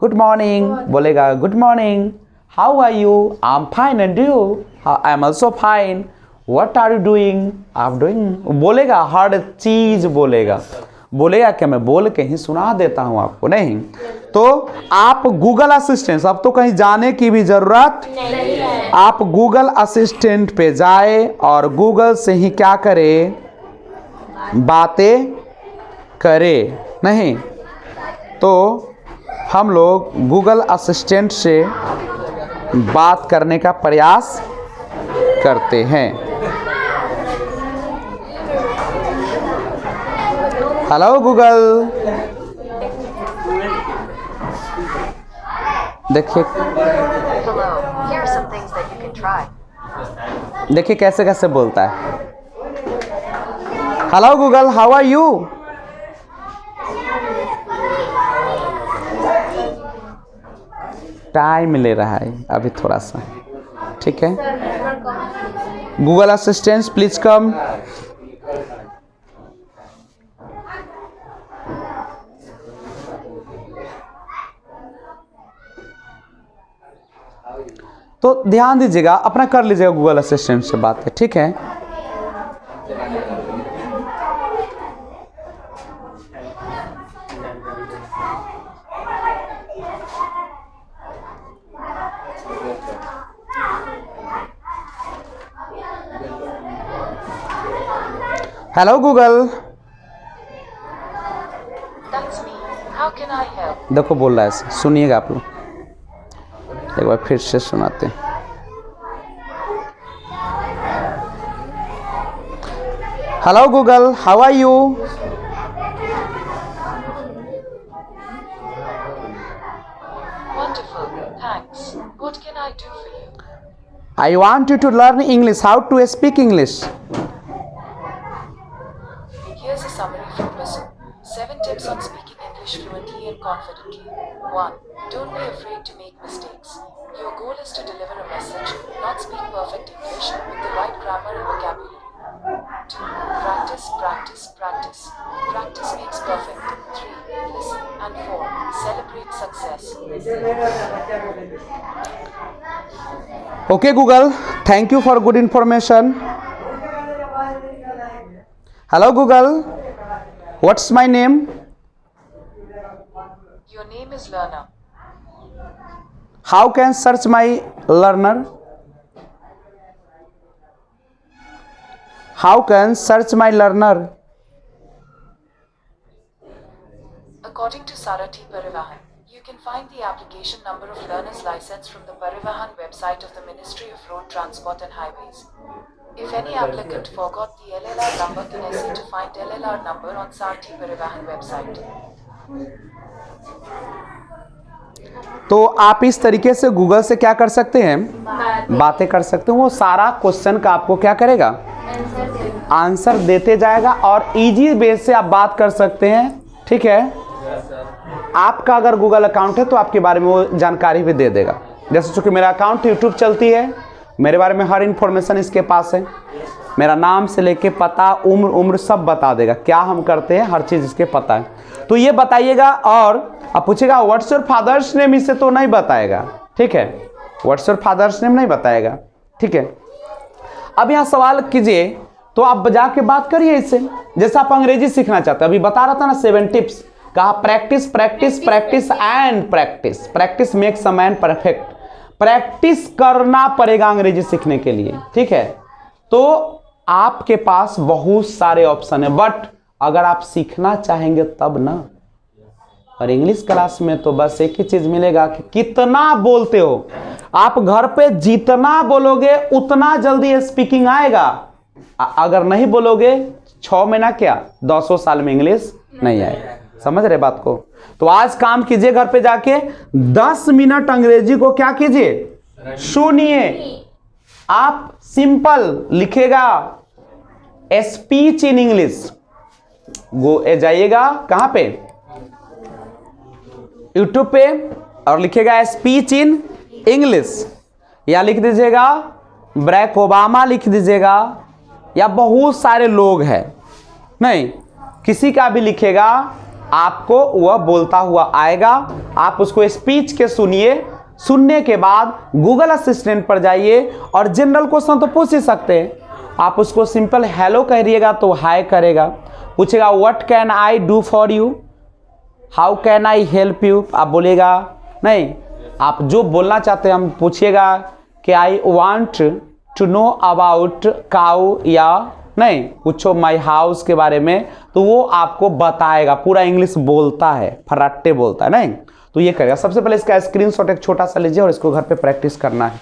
गुड मॉर्निंग, बोलेगा good morning, how are you, I am fine and you, I am also fine, what are you doing, आप डूइंग, बोलेगा हर चीज़ बोलेगा। बोलेगा कि मैं बोल के ही सुना देता हूँ आपको, नहीं। तो आप गूगल असिस्टेंट, अब तो कहीं जाने की भी ज़रूरत नहीं है। आप गूगल असिस्टेंट पे जाए और गूगल से ही क्या करे, बातें करे, नहीं। तो हम लोग गूगल असिस्टेंट से बात करने का प्रयास करते हैं। हेलो गूगल, देखिए देखिए कैसे कैसे बोलता है। Hello Google, how are you, time ले रहा है अभी थोड़ा सा, ठीक है। Google assistant please come. तो ध्यान दीजिएगा, अपना कर लीजिएगा गूगल असिस्टेंट से बात है, ठीक है। हेलो गूगल, देखो बोल रहा है, सुनिएगा आप लोग, एक बार फिर से सुनाते हैं। Hello Google, how are you, Wonderful, thanks. What can I do for you? I want you to learn English, how to speak English. Here's a summary from Listen. 7 tips on speaking English fluently and confidently. 1. Don't be afraid to make mistakes. Your goal is to deliver a message, not speak perfect English with the right grammar and vocabulary. 2. Practice, practice, practice. Practice makes perfect. 3. Listen. And 4. Celebrate success. Okay Google, thank you for good information. Hello Google, what's my name? Your name is Learner. How can search my learner? How can search my learner? According to Sarathi Parivahan, you can find the application number of learner's license from the Parivahan website of the Ministry of Road Transport and Highways. If any applicant forgot the LLR number, can essay to find LLR number on Sarathi Parivahan website. तो आप इस तरीके से Google से क्या कर सकते हैं, बातें कर सकते हैं। वो सारा क्वेश्चन का आपको क्या करेगा, आंसर देते जाएगा और इजी बेस से आप बात कर सकते हैं, ठीक है। आपका अगर गूगल अकाउंट है तो आपके बारे में वो जानकारी भी दे देगा। जैसे चूंकि मेरा अकाउंट यूट्यूब चलती है, मेरे बारे में हर इन्फॉर्मेशन इसके पास है, मेरा नाम से लेके पता, उम्र सब बता देगा, क्या हम करते हैं हर चीज़ इसके पता है। तो ये बताइएगा। और आप पूछेगा व्हाट्स योर फादर्स नेम, इससे तो नहीं बताएगा, ठीक है, व्हाट्स योर फादर्स नेम नहीं बताएगा, ठीक है। अब यहाँ सवाल कीजिए तो आप जाके बात करिए इससे। जैसे आप अंग्रेजी सीखना चाहते हैं, अभी बता रहा था ना 7 टिप्स, कहा practice practice practice and practice, practice makes a man perfect. Practice करना पड़ेगा अंग्रेजी सीखने के लिए, ठीक है। तो आपके पास बहुत सारे ऑप्शन है, बट अगर आप सीखना चाहेंगे तब ना। और इंग्लिश क्लास में तो बस एक ही चीज मिलेगा कि कितना बोलते हो। आप घर पे जितना बोलोगे उतना जल्दी स्पीकिंग आएगा। अगर नहीं बोलोगे 6 महीना क्या 200 साल में इंग्लिश नहीं आएगा। समझ रहे बात को। तो आज काम कीजिए, घर पे जाके 10 मिनट अंग्रेजी को क्या कीजिए, सुनिए। आप सिंपल लिखेगा स्पीच इन इंग्लिश, जाइएगा कहां पे, यूट्यूब पे, और लिखेगा स्पीच इन इंग्लिश, या लिख दीजिएगा बराक ओबामा लिख दीजिएगा, या बहुत सारे लोग हैं, नहीं किसी का भी लिखेगा आपको वह बोलता हुआ आएगा। आप उसको स्पीच के सुनिए, सुनने के बाद गूगल असिस्टेंट पर जाइए और जनरल क्वेश्चन तो पूछ ही सकते हैं। आप उसको सिंपल हेलो कहिएगा तो हाय करेगा। पूछेगा what can I do for you, how can I help you, आप बोलेगा नहीं, आप जो बोलना चाहते हैं हम पूछिएगा कि I want to know about cow, या नहीं पूछो माई हाउस के बारे में, तो वो आपको बताएगा। पूरा इंग्लिश बोलता है, फर्राटे बोलता है, नहीं तो ये करेगा। सबसे पहले इसका स्क्रीनशॉट एक छोटा सा लीजिए और इसको घर पे प्रैक्टिस करना है।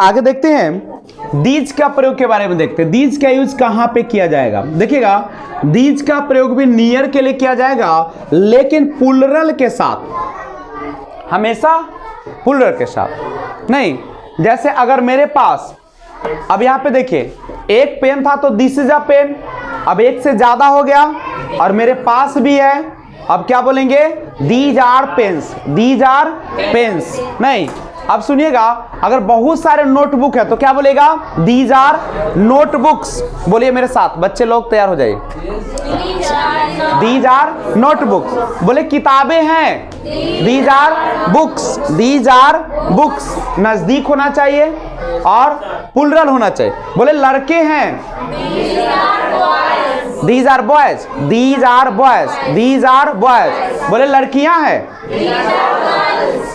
आगे देखते हैं दीज का प्रयोग के बारे में देखते हैं। दीज का यूज कहां पे किया जाएगा, देखिएगा दीज का प्रयोग भी नियर के लिए किया जाएगा, लेकिन प्लूरल के साथ, हमेशा प्लूरल के साथ नहीं। जैसे अगर मेरे पास, अब यहां पे देखिए एक पेन था तो दिस इज अ पेन, अब एक से ज्यादा हो गया और मेरे पास भी है, अब क्या बोलेंगे, these are pens, these are pens, नहीं। अब सुनिएगा अगर बहुत सारे नोटबुक है तो क्या बोलेगा, दीज आर नोटबुक्स। बोलिए मेरे साथ, बच्चे लोग तैयार हो जाइए। These are notebooks. बोले किताबें हैं, these are books, these are books. नजदीक होना चाहिए और प्लूरल होना चाहिए। बोले लड़के हैं, these are boys, these are boys, these are boys. बोले लड़कियां हैं,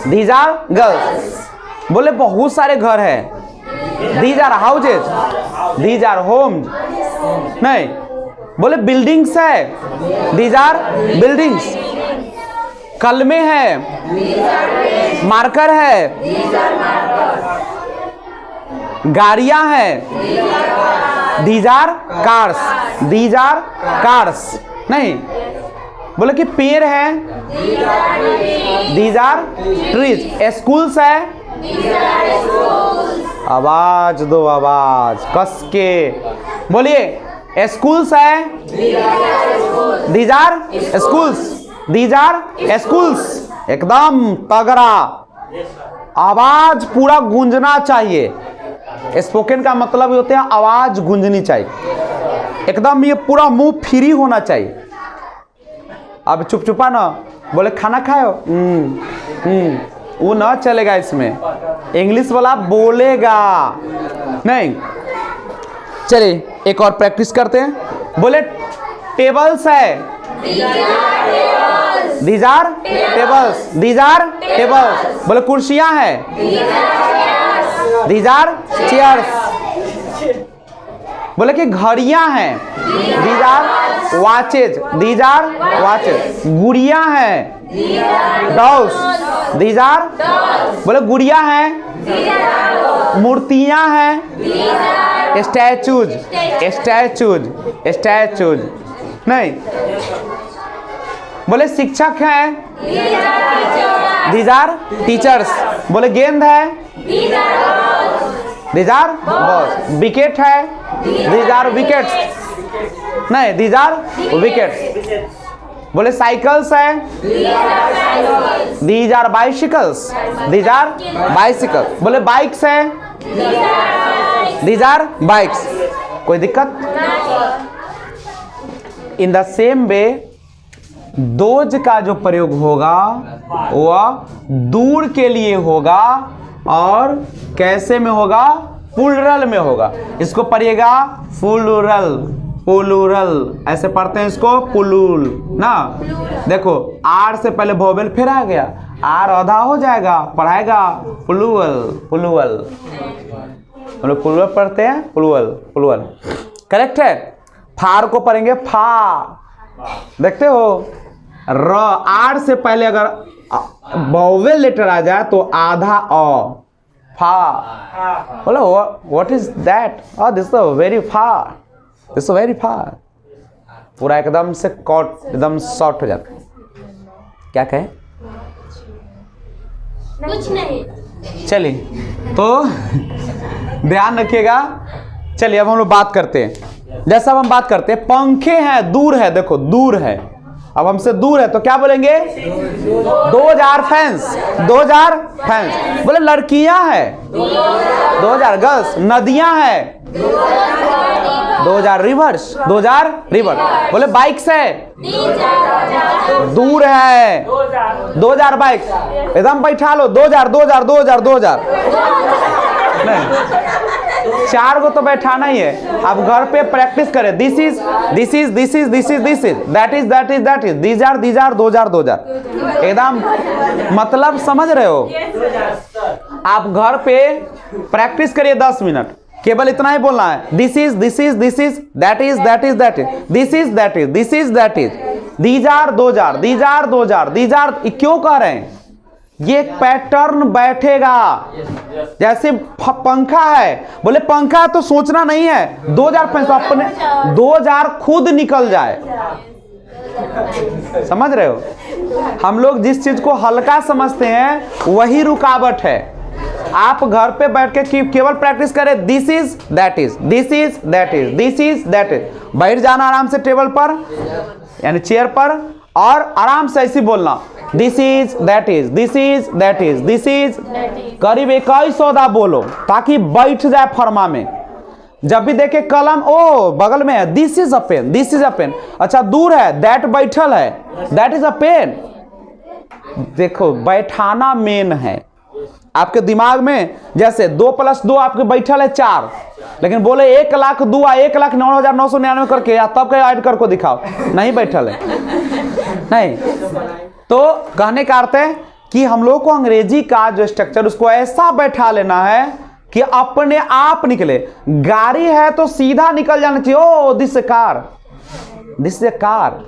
दीज आर गर्ल्स। बोले बहुत सारे घर हैं, these are houses, these are homes, नहीं। बोले बिल्डिंग्स है, दीज आर बिल्डिंग्स। कलमे है, मार्कर है, गाड़ियां हैं, these are cars, these are cars, नहीं। बोले कि पेड़ है, दीज आर ट्रीज। स्कूल्स है, आवाज दो, आवाज कस के बोलिए, स्कूल्स है, these are schools, these are schools. एकदम तगड़ा, आवाज पूरा गूंजना चाहिए। स्पोकन का मतलब ये होते हैं आवाज गूंजनी चाहिए, एकदम ये पूरा मुंह फ्री होना चाहिए। अब चुप चुपा ना बोले खाना खाओ, वो ना चलेगा इसमें। इंग्लिश वाला बोलेगा नहीं। चलिए एक और प्रैक्टिस करते हैं। बोले टेबल्स है, these are tables, these are tables. बोले कुर्सियां हैं, दीज आर चेयर्स। बोले कि घड़ियां हैं, these are watches, these are watches. गुड़िया हैं, डॉल्स, दीज आर। बोले गुड़िया हैं, मूर्तियां हैं, स्टैचूज, स्टैचूज, स्टैचूज, नहीं। बोले शिक्षक हैं, दीज आर टीचर्स। बोले गेंद है, दीज आर बॉल्स। विकेट है, दीज आर विकेट्स, नहीं दीज आर विकेट्स। बोले साइकिल्स है, these are bicycles, these are bicycle. बोले बाइक्स है, दीज आर बाइक्स। कोई दिक्कत? In the same way those का जो प्रयोग होगा वह दूर के लिए होगा और कैसे में होगा, प्लूरल में होगा। इसको पढ़िएगा प्लूरल, प्लूरल ऐसे पढ़ते हैं इसको, प्लूल ना। देखो आर से पहले वोवेल फिर आ गया, आर आधा हो जाएगा, पढ़ाएगा प्लूअल, प्लूअल। हम लोग प्लूअल पढ़ते हैं, प्लूअल, प्लूअल करेक्ट है। फार को पढ़ेंगे फा, देखते हो र। आर से पहले अगर वोवेल लेटर आ जाए तो आधा अ, फा। बोलो what is that? This is very far, this is very far. पूरा एकदम से कॉट, एकदम शॉर्ट हो जाता है। क्या कहें? कुछ नहीं। चलिए तो ध्यान रखिएगा। चलिए अब हम लोग बात करते हैं। जैसा अब हम बात करते हैं, पंखे हैं, दूर है, देखो दूर है, अब हमसे दूर है तो क्या बोलेंगे? 2000 फैंस, 2000 फैंस। बोले लड़कियां हैं, 2000 गर्ल्स। नदियां हैं, 2000 रिवर्स, 2000 रिवर। बोले बाइक्स है, दूर है, 2000 बाइक्स। एकदम बैठा लो, 2000 2000 2000 2000 नहीं, 4 को तो बैठाना ही है। अब घर पे प्रैक्टिस करें। This is this is this is this is this is that is that is that is these are 2000 2000। एकदम मतलब समझ रहे हो? आप घर पे प्रैक्टिस करिए 10 मिनट, केवल इतना ही बोलना है। This is this is this is that is that is that is this is that is this is that is these are 2000 these are 2000 these are. क्यों कह रहे हैं? ये एक पैटर्न बैठेगा। जैसे पंखा है, बोले पंखा तो सोचना नहीं है, 2000 फैंस, अपने 2000 खुद निकल जाए। समझ रहे हो? हम लोग जिस चीज को हल्का समझते हैं वही रुकावट है। आप घर पे बैठ के केवल प्रैक्टिस करें, this is that is this is that is this is that is. बैठ जाना आराम से टेबल पर यानी चेयर पर और आराम से ऐसे बोलना, this is that is this is that is this is. करीब 2100 बोलो ताकि बैठ जाए फरमा में। जब भी देखे कलम, ओ बगल में है, this is a pen, this is a pen. अच्छा दूर है, दैट बैठल है, दैट इज अ पेन। देखो बैठाना मेन है आपके दिमाग में। जैसे 2 + 2 आपके बैठल है 4, लेकिन बोले 1 लाख 2 1,09,999 करके या तब ऐड करके दिखाओ, नहीं बैठल है। नहीं, तो कहने का अर्थ है कि हम लोग को अंग्रेजी का जो स्ट्रक्चर उसको ऐसा बैठा लेना है कि अपने आप निकले। गाड़ी है तो सीधा निकल जाना चाहिए, oh this car, this is car.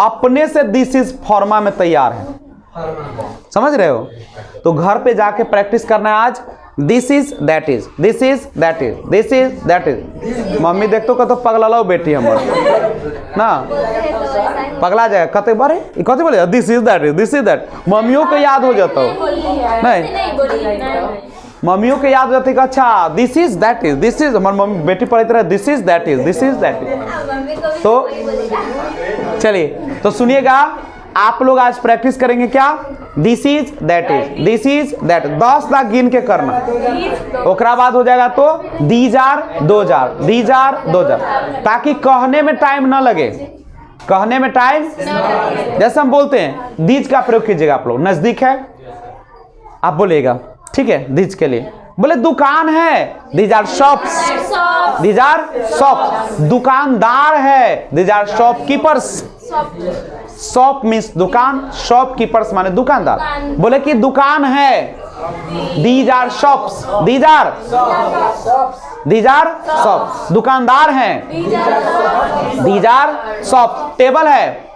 अपने से दिस इज फॉर्मा में तैयार है। समझ रहे हो? तो घर पे जाके प्रैक्टिस करना है आज। This is that is this is that is this is that is. Mummy देखते हो तो पगला लो बेटी हमार ना, पगला जाए कहते बारे कहते बोले this is that is this is that. मम्मियों को याद हो जाता हो, नहीं मम्मियों को याद हो जाती है। अच्छा this is that is this is. हमारी मम्मी बेटी पढ़ती रहे, this is that is this is that is. तो चलिए तो सुनिएगा, आप लोग आज प्रैक्टिस करेंगे क्या? This is that is this is that 10 तक गिन के करना। ओकरा बाद हो जाएगा तो दीज आर 2000 दीज आर 2000, ताकि कहने में टाइम ना लगे। कहने में टाइम, जैसे हम बोलते हैं दीज का प्रयोग कीजिएगा। आप लोग नजदीक है आप बोलिएगा, ठीक है? दीज के लिए बोले दुकान है, these are shops these are shops. दुकानदार है, these are shopkeepers. Shop means दुकान, शॉपकीपर्स माने दुकानदार। बोले कि दुकान है, these are shops these are shops. दुकानदार हैं, दीज आर शॉप। टेबल है,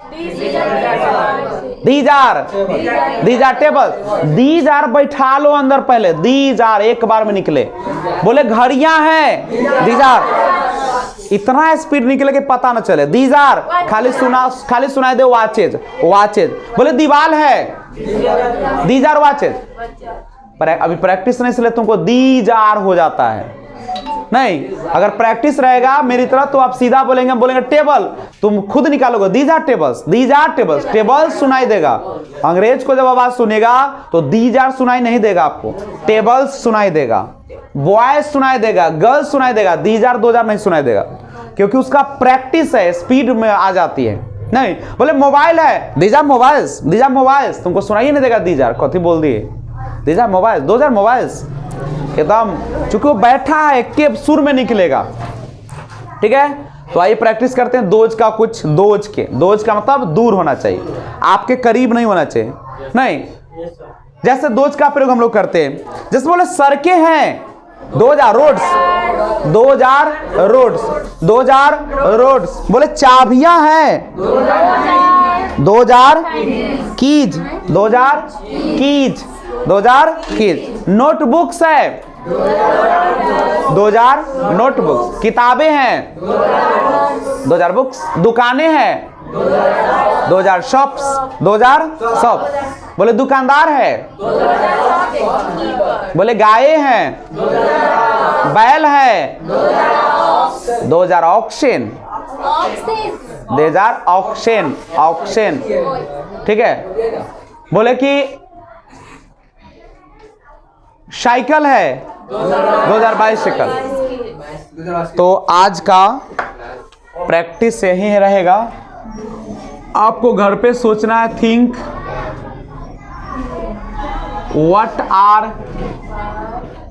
these are table. These are बैठा लो अंदर पहले, दीज आर एक बार में निकले। बोले घड़ियां हैं, दीज आर। इतना स्पीड निकले कि पता न चले। दीज आर खाली सुनाई दे वॉचेज वॉचेज। बोले दीवार है, दीज आर वॉचेज। पर अभी प्रैक्टिस नहीं इसलिए तुमको दीज आर हो जाता है। नहीं, अगर प्रैक्टिस रहेगा मेरी तरह तो आप सीधा बोलेंगे टेबल, तुम खुद निकालोगे these are tables these are tables. Tables सुनाई देगा। अंग्रेज को जब आवाज सुनेगा तो दीज आर सुनाई नहीं देगा आपको, टेबल्स सुनाई देगा, बॉयज सुनाई देगा, गर्ल्स सुनाई देगा, दीज आर 2000 नहीं सुनाई देगा, क्योंकि उसका प्रैक्टिस है, स्पीड में आ जाती है। नहीं, बोले मोबाइल है, दीज आर मोबाइल्स। तुमको सुनाई नहीं देगा दीज आर, कथी बोल दिए, दीज आर मोबाइल्स 2000 मोबाइल्स। एकदम चूंकि वो बैठा है एक सुर में निकलेगा। ठीक है, तो आइए प्रैक्टिस करते हैं। दोज का कुछ, दोज का मतलब दूर होना चाहिए, आपके करीब नहीं होना चाहिए। नहीं, जैसे दोज का प्रयोग हम लोग करते हैं, जैसे बोले सड़कें हैं, 2000 रोड्स 2000 रोड्स। बोले चाबियां हैं, 2000 कीज 2000 कीज। नोटबुक्स है, 2000 नोटबुक्स। किताबें हैं, 2000 बुक्स। दुकानें हैं, 2000 शॉप्स 2000 शॉप्स। बोले दुकानदार है, बोले गायें हैं, बैल है, those are oxen, these are oxen, oxen. ठीक है, बोले कि साइकिल है, दोज आर बाइसिकल। तो आज का प्रैक्टिस यही रहेगा, आपको घर पे सोचना है, think what are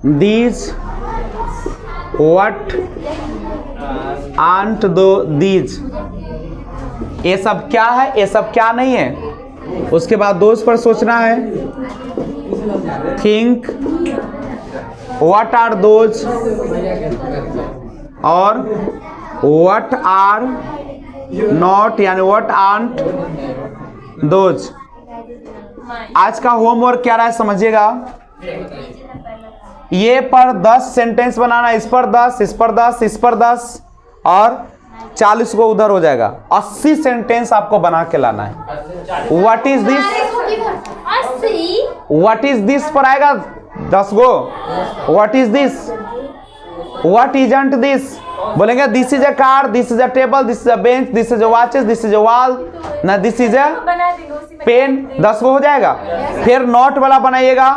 these, what aren't दो दीज, ये सब क्या है, ये सब क्या नहीं है। उसके बाद दोस्त पर सोचना है, थिंक व्हाट आर दोज और व्हाट आर नॉट, यानी व्हाट आंट दोज। आज का होमवर्क क्या रहा है समझिएगा, ये पर 10 सेंटेंस बनाना, इस पर 10, इस पर 10, इस पर 10 और 40 को उधर हो जाएगा। 80 सेंटेंस आपको बना के लाना है। What is this, what is this पर आएगा 10 गो। What is this, what isn't this, बोलेंगे this is a car, this is a table, this is a bench, this is a watches, this is a wall, ना this is a pen. 10 को हो जाएगा। फिर not वाला बनाइएगा,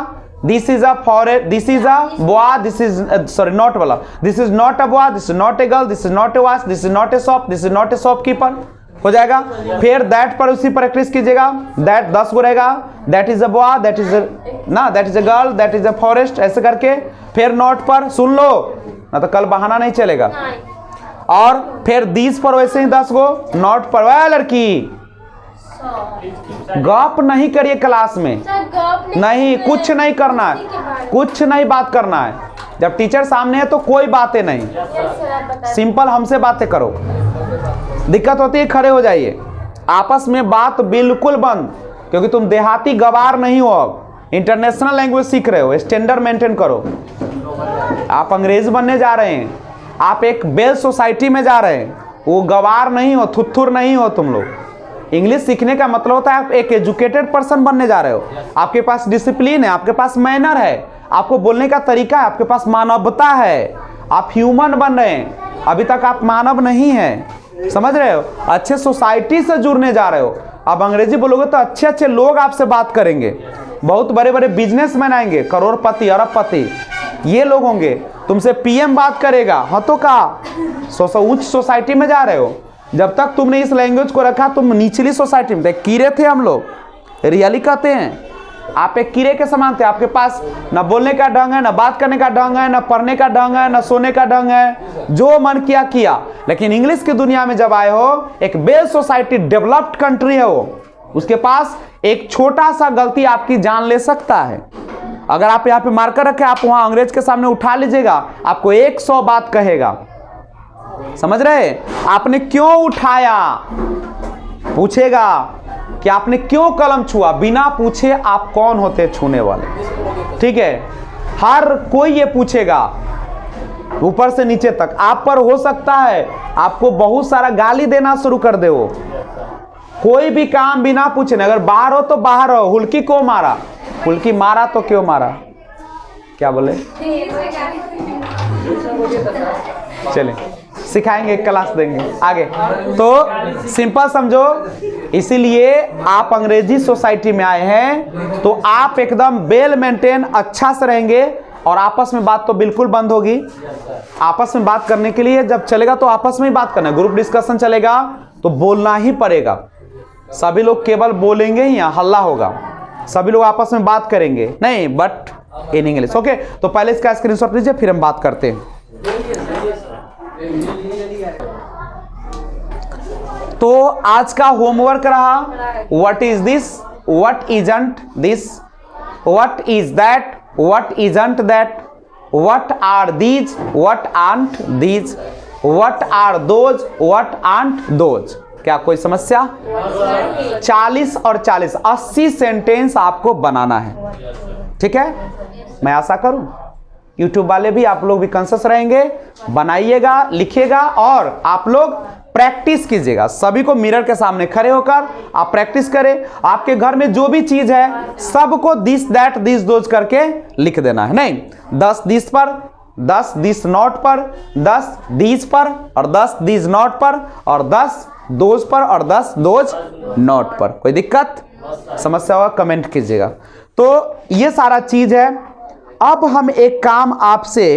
this is a forest, this is a boy, this is sorry not वाला, this is not a boy, this is not a girl, this is not A watch, this is not A shop, this is not A shopkeeper, हो जाएगा। फिर that पर उसी practice कीजिएगा, that 10 को रहेगा, that is a boy, that is ना, that is a girl, that is a forest, ऐसे करके। फिर नॉट पर सुन लो, ना तो कल बहाना नहीं चलेगा। और फिर दीज पर वैसे ही 10 गो, नॉट पर वह लड़की गप नहीं करिए क्लास में, नहीं कुछ नहीं करना है, कुछ नहीं बात करना है। जब टीचर सामने है तो कोई बातें नहीं, सिंपल हमसे बातें करो। दिक्कत होती है खड़े हो जाइए, आपस में बात बिल्कुल बंद, क्योंकि तुम देहाती गवार नहीं हो, अब इंटरनेशनल लैंग्वेज सीख रहे हो, स्टैंडर्ड मेंटेन करो। आप अंग्रेज बनने जा रहे हैं, आप एक बेल सोसाइटी में जा रहे हैं, वो गवार नहीं हो, थुथुर नहीं हो तुम लोग। इंग्लिश सीखने का मतलब होता है आप एक एजुकेटेड पर्सन बनने जा रहे हो, आपके पास डिसिप्लिन है, आपके पास मैनर है, आपको बोलने का तरीका है, आपके पास मानवता है, आप ह्यूमन बन रहे हैं। अभी तक आप मानव नहीं हैं, समझ रहे हो, अच्छे सोसाइटी से जुड़ने जा रहे हो। अब अंग्रेजी बोलोगे तो अच्छे अच्छे लोग आपसे बात करेंगे, बहुत बड़े बड़े बिजनेसमैन आएंगे, करोड़पति अरबपति, ये लोग होंगे, तुमसे पीएम बात करेगा। हाँ तो का उच्च सोसाइटी में जा रहे हो। जब तक तुमने इस लैंग्वेज को रखा तुम निचली सोसाइटी में थे, कीड़े थे हम लोग, रियली कहते हैं। आप एक कीड़े के समान थे, आपके पास ना बोलने का ढंग है, ना बात करने का ढंग है, ना पढ़ने का ढंग है, ना सोने का ढंग है, जो मन किया किया। लेकिन इंग्लिश की दुनिया में जब आए हो, एक वेल सोसाइटी डेवलप्ड कंट्री है वो, उसके पास एक छोटा सा गलती आपकी जान ले सकता है। अगर आप यहाँ पे मार्कर रखे, आप वहां अंग्रेज के सामने उठा लीजिएगा, आपको 100 बात कहेगा। समझ रहे, आपने क्यों उठाया पूछेगा कि आपने क्यों कलम छुआ, बिना पूछे आप कौन होते छूने वाले। ठीक है, हर कोई ये पूछेगा, ऊपर से नीचे तक। आप पर हो सकता है आपको बहुत सारा गाली देना शुरू कर दे वो, कोई भी काम बिना पूछे। अगर बाहर हो तो बाहर हो, हुल्की को मारा, हुल्की मारा तो क्यों मारा, क्या बोले, चले सिखाएंगे, क्लास देंगे आगे। तो सिंपल समझो, इसीलिए आप अंग्रेजी सोसाइटी में आए हैं तो आप एकदम वेल मेंटेन अच्छा से रहेंगे, और आपस में बात तो बिल्कुल बंद होगी। आपस में बात करने के लिए जब चलेगा तो आपस में ही बात करना है। ग्रुप डिस्कशन चलेगा तो बोलना ही पड़ेगा, सभी लोग केवल बोलेंगे ही, यहाँ हल्ला होगा, सभी लोग आपस में बात करेंगे नहीं, बट इन इंग्लिश। ओके, तो पहले इसका स्क्रीनशॉट लीजिए, फिर हम बात करते हैं। तो आज का होमवर्क रहा, what is this, what isn't this, what is that, what isn't that, what are these, what aren't these, what are those, what aren't those. क्या कोई समस्या? 40 और 40 80 सेंटेंस आपको बनाना है। ठीक है, मैं आशा करूं YouTube वाले भी, आप लोग भी कॉन्शियस रहेंगे, बनाइएगा, लिखिएगा और आप लोग प्रैक्टिस कीजिएगा। सभी को मिरर के सामने खड़े होकर आप प्रैक्टिस करें। आपके घर में जो भी चीज है सबको दिस दैट दिस दोज करके लिख देना है। नहीं 10 दिस पर 10 दिस नॉट पर, 10 दीज पर, और 10 दीज नॉट पर, और 10 दोज पर, और 10 दोज नॉट पर। कोई दिक्कत समस्या होगा कमेंट कीजिएगा। तो ये सारा चीज है। अब हम एक काम आपसे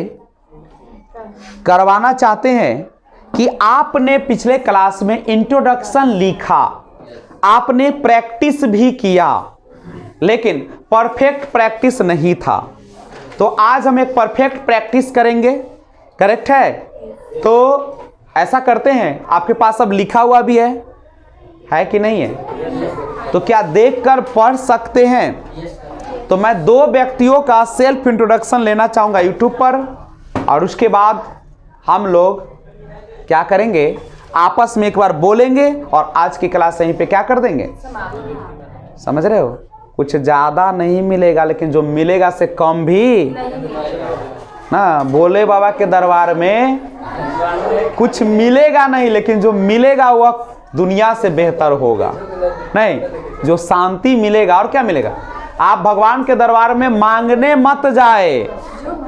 करवाना चाहते हैं कि आपने पिछले क्लास में इंट्रोडक्शन लिखा, आपने प्रैक्टिस भी किया, लेकिन परफेक्ट प्रैक्टिस नहीं था। तो आज हम एक परफेक्ट प्रैक्टिस करेंगे, करेक्ट है? तो ऐसा करते हैं, आपके पास अब लिखा हुआ भी है कि नहीं है? तो क्या देखकर पढ़ सकते हैं? तो मैं 2 व्यक्तियों का सेल्फ इंट्रोडक्शन लेना चाहूंगा यूट्यूब पर, और उसके बाद हम लोग क्या करेंगे, आपस में एक बार बोलेंगे और आज की क्लास यहीं पे क्या कर देंगे, समझ रहे हो? कुछ ज्यादा नहीं मिलेगा, लेकिन जो मिलेगा से कम भी ना। भोले बाबा के दरबार में कुछ मिलेगा नहीं, लेकिन जो मिलेगा वह दुनिया से बेहतर होगा। नहीं, जो शांति मिलेगा, और क्या मिलेगा? आप भगवान के दरबार में मांगने मत जाए,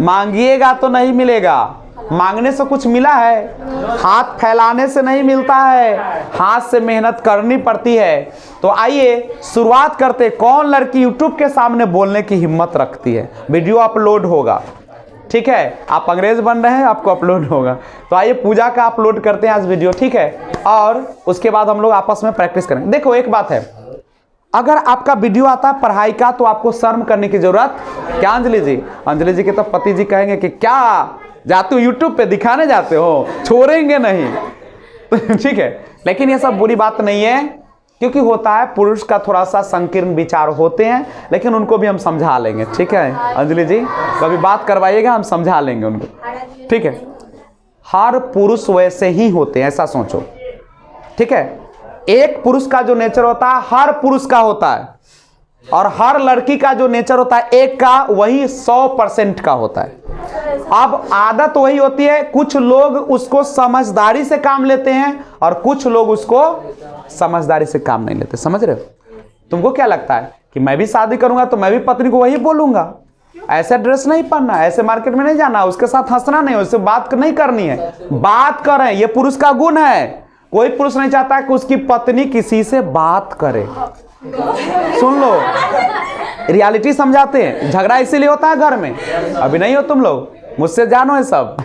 मांगिएगा तो नहीं मिलेगा। मांगने से कुछ मिला है? हाथ फैलाने से नहीं मिलता है, हाथ से मेहनत करनी पड़ती है। तो आइए शुरुआत करते। कौन लड़की यूट्यूब के सामने बोलने की हिम्मत रखती है? वीडियो अपलोड होगा, ठीक है? आप अंग्रेज बन रहे हैं, आपको अपलोड होगा। तो आइए पूजा का अपलोड करते हैं आज वीडियो, ठीक है? और उसके बाद हम लोग आपस में प्रैक्टिस करेंगे। देखो एक बात है, अगर आपका वीडियो आता है पढ़ाई का तो आपको शर्म करने की जरूरत क्या? अंजलि जी, अंजलि जी के तो पति जी कहेंगे कि क्या जाते हो यूट्यूब पे दिखाने जाते हो, छोड़ेंगे नहीं। ठीक है, लेकिन ये सब बुरी बात नहीं है, क्योंकि होता है पुरुष का थोड़ा सा संकीर्ण विचार होते हैं, लेकिन उनको भी हम समझा लेंगे, ठीक है? अंजलि जी कभी बात करवाइएगा, हम समझा लेंगे उनको, ठीक है? हर पुरुष वैसे ही होते हैं, ऐसा सोचो, ठीक है? एक पुरुष का जो नेचर होता है हर पुरुष का होता है, और हर लड़की का जो नेचर होता है एक का, वही 100% का होता है। अब आदत वही होती है, कुछ लोग उसको समझदारी से काम लेते हैं और कुछ लोग उसको समझदारी से काम नहीं लेते। समझ रहे हो? तुमको क्या लगता है कि मैं भी शादी करूंगा तो मैं भी पत्नी को वही बोलूंगा, ऐसा ड्रेस नहीं पहनना, ऐसे मार्केट में नहीं जाना, उसके साथ हंसना नहीं, उससे बात नहीं करनी है। बात करें, ये पुरुष का गुण है। कोई पुरुष नहीं चाहता कि उसकी पत्नी किसी से बात करे। सुन लो, रियलिटी समझाते हैं, झगड़ा इसीलिए होता है घर में। अभी नहीं हो तुम लोग, मुझसे जानो है सब,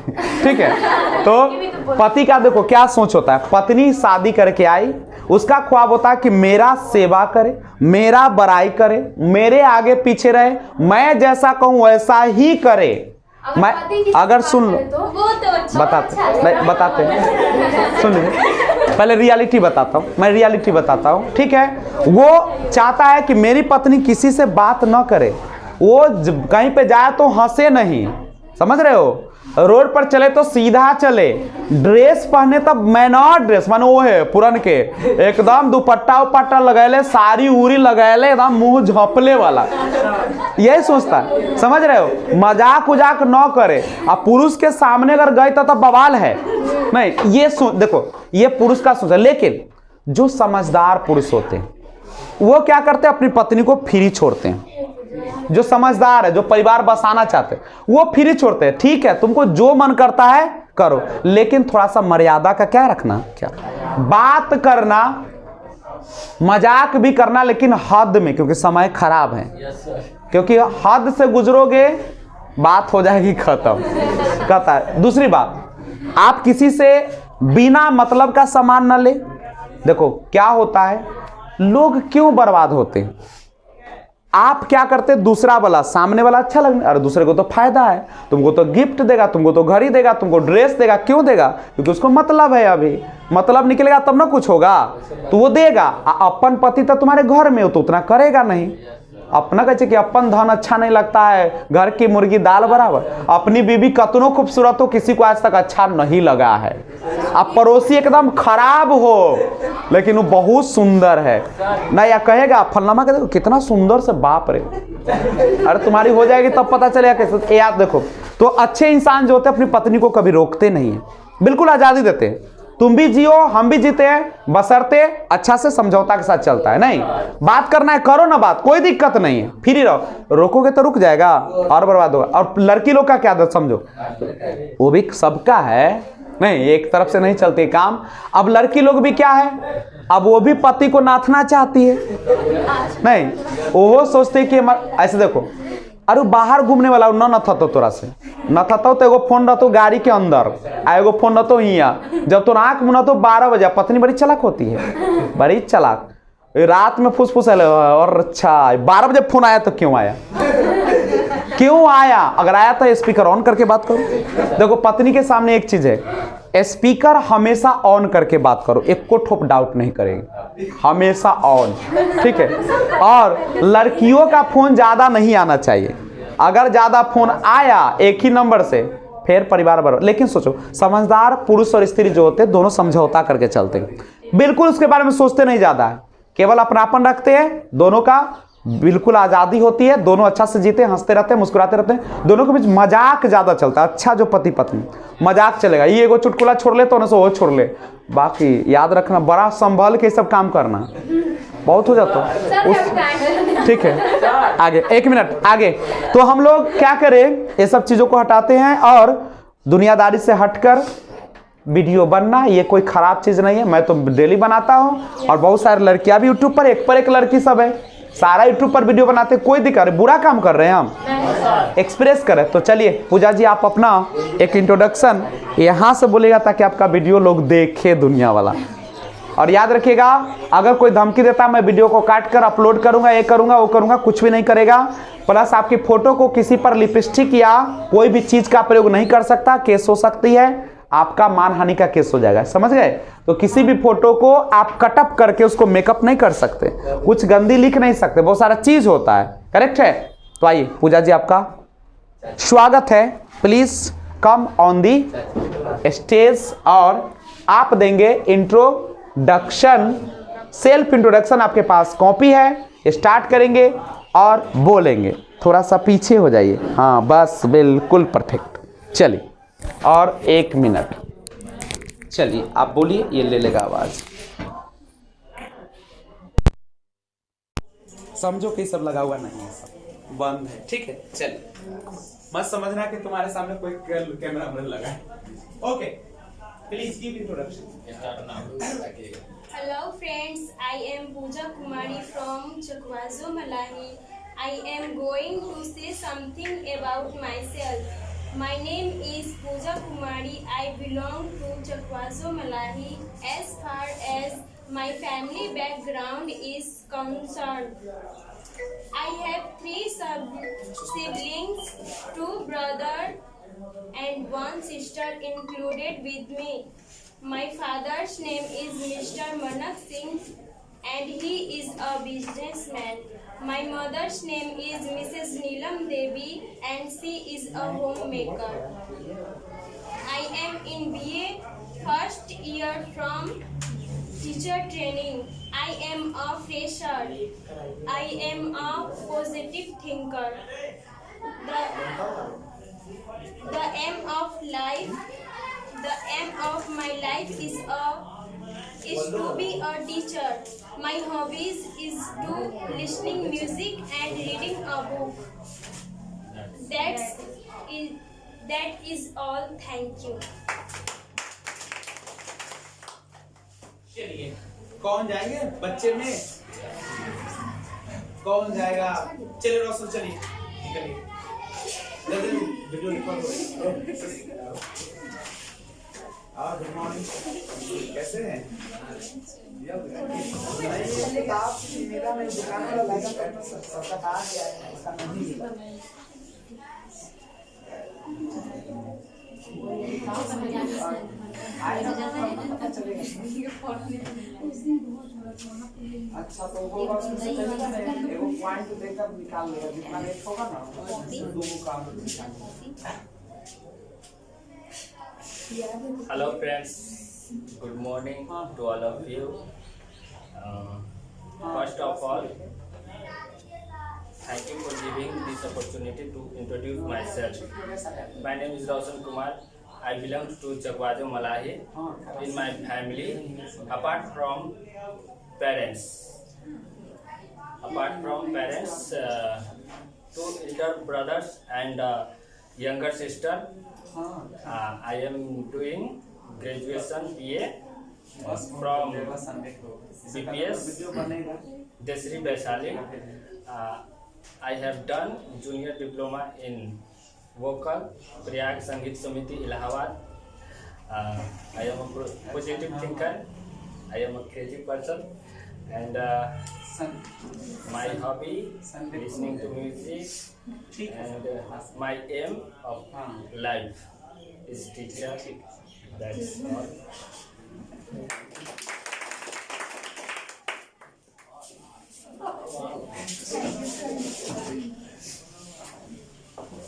ठीक है? तो पति का देखो क्या सोच होता है। पत्नी शादी करके आई, उसका ख्वाब होता है कि मेरा सेवा करे, मेरा बड़ाई करे, मेरे आगे पीछे रहे, मैं जैसा कहूं वैसा ही करे। मैं अगर सुन लो, बताते सुन लीजिए, पहले रियलिटी बताता हूँ, मैं रियलिटी बताता हूँ, ठीक है? वो चाहता है कि मेरी पत्नी किसी से बात न करे, वो कहीं पे जाए तो हंसे नहीं, समझ रहे हो? रोड पर चले तो सीधा चले, ड्रेस पहने तब मैनर ड्रेस, मानो वो है पुरन के, एकदम दुपट्टा उपट्टा लगैले, साड़ी उरी लगैले, एकदम मुंह झपले वाला, यही सोचता है। समझ रहे हो? मजाक उजाक न करे। अब पुरुष के सामने अगर गए तो बवाल है नहीं। ये देखो, ये पुरुष का सोच है। लेकिन जो समझदार पुरुष होते हैं वो क्या करते हैं, अपनी पत्नी को फ्री छोड़ते हैं। जो समझदार है, जो परिवार बसाना चाहते हैं, वो फ्री छोड़ते हैं। ठीक है, तुमको जो मन करता है करो, लेकिन थोड़ा सा मर्यादा का क्या रखना, क्या बात करना, मजाक भी करना, लेकिन हद में, क्योंकि समय खराब है। क्योंकि हद से गुजरोगे बात हो जाएगी खत्म। कहता है दूसरी बात, आप किसी से बिना मतलब का सामान न ले। देखो क्या होता है, लोग क्यों बर्बाद होते हैं? आप क्या करते, दूसरा वाला, सामने वाला अच्छा लगने, अरे दूसरे को तो फायदा है, तुमको तो गिफ्ट देगा, तुमको तो घड़ी देगा, तुमको ड्रेस देगा। क्यों देगा? क्योंकि उसको मतलब है, अभी मतलब निकलेगा तब ना कुछ होगा, तो वो देगा। अपन पति तो तुम्हारे घर में हो तो उतना करेगा नहीं। अपना कहे कि अपन धन अच्छा नहीं लगता है, घर की मुर्गी दाल बराबर। अपनी बीबी कतनो खूबसूरत हो, किसी को आज तक अच्छा नहीं लगा है। अब पड़ोसी एकदम खराब हो लेकिन वो बहुत सुंदर है ना, या कहेगा फलनामा के देखो कितना सुंदर से, बाप रे, अरे तुम्हारी हो जाएगी तब पता चलेगा कैसे। याद देखो, तो अच्छे इंसान जो होते हैं अपनी पत्नी को कभी रोकते नहीं है, बिल्कुल आज़ादी देते हैं। तुम भी जियो हम भी जीते हैं, बशर्ते अच्छा से समझौता के साथ चलता है। नहीं बात करना है करो ना, बात कोई दिक्कत नहीं है, फ्री रहो। रोकोगे तो रुक जाएगा और बर्बाद होगा। और लड़की लोग का क्या आदत समझो, वो भी सबका है, नहीं एक तरफ से नहीं चलते काम। अब लड़की लोग भी क्या है, अब वो भी पति को नाथना चाहती है, नहीं वो सोचते कि ऐसे देखो, अरे बाहर घूमने वाला न था तो तोरा से न था तो एगो फोन रहतो गाड़ी के अंदर, एगो फोन रहतो हियाँ, जब तो आँख मुना तो 12 बजे। पत्नी बड़ी चालाक होती है, बड़ी चालाक, रात में फुसफुस और अच्छा 12 बजे फोन आया तो क्यों आया, क्यों आया? अगर आया तो स्पीकर ऑन करके बात करो। देखो पत्नी के सामने एक चीज है, स्पीकर हमेशा ऑन करके बात करो, एक को ठोप डाउट नहीं करेगी, हमेशा ऑन, ठीक है। और लड़कियों का फोन ज्यादा नहीं आना चाहिए, अगर ज्यादा फोन आया एक ही नंबर से फिर परिवार बर्बाद। लेकिन सोचो समझदार पुरुष और स्त्री जो होते हैं दोनों समझौता करके चलते हैं, बिल्कुल उसके बारे में सोचते नहीं ज्यादा है, केवल अपनापन रखते हैं, दोनों का बिल्कुल आजादी होती है, दोनों अच्छा से जीते, हंसते रहते हैं, मुस्कुराते रहते हैं, दोनों के बीच मजाक ज्यादा चलता है। अच्छा जो पति पत्नी मजाक चलेगा, ये एगो चुटकुला छोड़ ले तो ना सो वो छोड़ ले, बाकी याद रखना बड़ा संभल के सब काम करना, बहुत हो जाता है। ठीक है आगे 1 मिनट आगे। तो हम लोग क्या करें, ये सब चीजों को हटाते हैं और दुनियादारी से हटकर वीडियो बनना ये कोई खराब चीज नहीं है, मैं तो डेली बनाता हूं और बहुत सारी लड़कियां भी यूट्यूब पर एक लड़की सब है, सारा यूट्यूब पर वीडियो बनाते, कोई दिक्कत, बुरा काम कर रहे हैं हम, एक्सप्रेस करें। तो चलिए पूजा जी आप अपना एक इंट्रोडक्शन यहाँ से बोलेगा ताकि आपका वीडियो लोग देखे दुनिया वाला। और याद रखिएगा अगर कोई धमकी देता मैं वीडियो को काट कर अपलोड करूंगा, ये करूंगा वो करूंगा, कुछ भी नहीं करेगा। प्लस आपकी फोटो को किसी पर लिपस्टिक या कोई भी चीज का प्रयोग नहीं कर सकता, केस हो सकती है, आपका मानहानि का केस हो जाएगा, समझ गए। तो किसी भी फोटो को आप कटअप करके उसको मेकअप नहीं कर सकते, कुछ गंदी लिख नहीं सकते, बहुत सारा चीज होता है, करेक्ट है। तो आइए पूजा जी आपका स्वागत है, please come on the stage और आप देंगे इंट्रोडक्शन, सेल्फ इंट्रोडक्शन। आपके पास कॉपी है, स्टार्ट करेंगे और बोलेंगे, थोड़ा सा पीछे हो जाइए, हाँ बस बिल्कुल परफेक्ट। चलिए और 1 मिनट, चलिए आप बोलिए, ये ले लेगा आवाज। समझो कि सब लगा हुआ नहीं है, सब बंद है, ठीक है। चलिए मत समझना कि तुम्हारे सामने कोई कैमरा लगा है। Okay please give introduction. Hello friends, I am Pooja Kumari from Chakwazo, Malahi. I am going to say something about myself. My name is Pooja Kumari. I belong to Chakwazo, Malahi. As far as my family background is concerned, I have 3 siblings, 2 brothers and 1 sister included with me. My father's name is Mr. Manak Singh and he is a businessman. My mother's name is Mrs. Neelam Devi and she is a homemaker. I am in BA first year from teacher training. I am a fresher. I am a positive thinker. The aim of my life is to be a teacher. My hobbies is to listening music and reading a book. That is all. Thank you. चलिए कौन जाएंगे बच्चे में, कौन जाएगा? चलिए रोशन चलिए निकलिए, जल्दी वीडियो रिकॉर्ड हो रही है। गुड मॉर्निंग, कैसे हैं? आप मेरा मैं दुकान वाला लाइक करना सबका आ गया है, ऐसा नहीं है। अच्छा तो वो बस में से चलेगा ना, एगो पॉइंट देखकर निकाल लेगा, जितना लेट होगा ना दो काम निकाल। Hello friends, good morning to all of you. First of all, thank you for giving this opportunity to introduce myself. My name is Roshan Kumar. I belong to Chakwajo Malahi. In my family, apart from parents, two elder brothers and younger sister. I am doing graduation BA from BPS Desri Vaishali. I have done junior diploma in vocal Prayag Sangeet Samiti Allahabad. I am a positive thinker. I am a creative person, and my hobby listening to music, and my aim of life is teacher. That's all.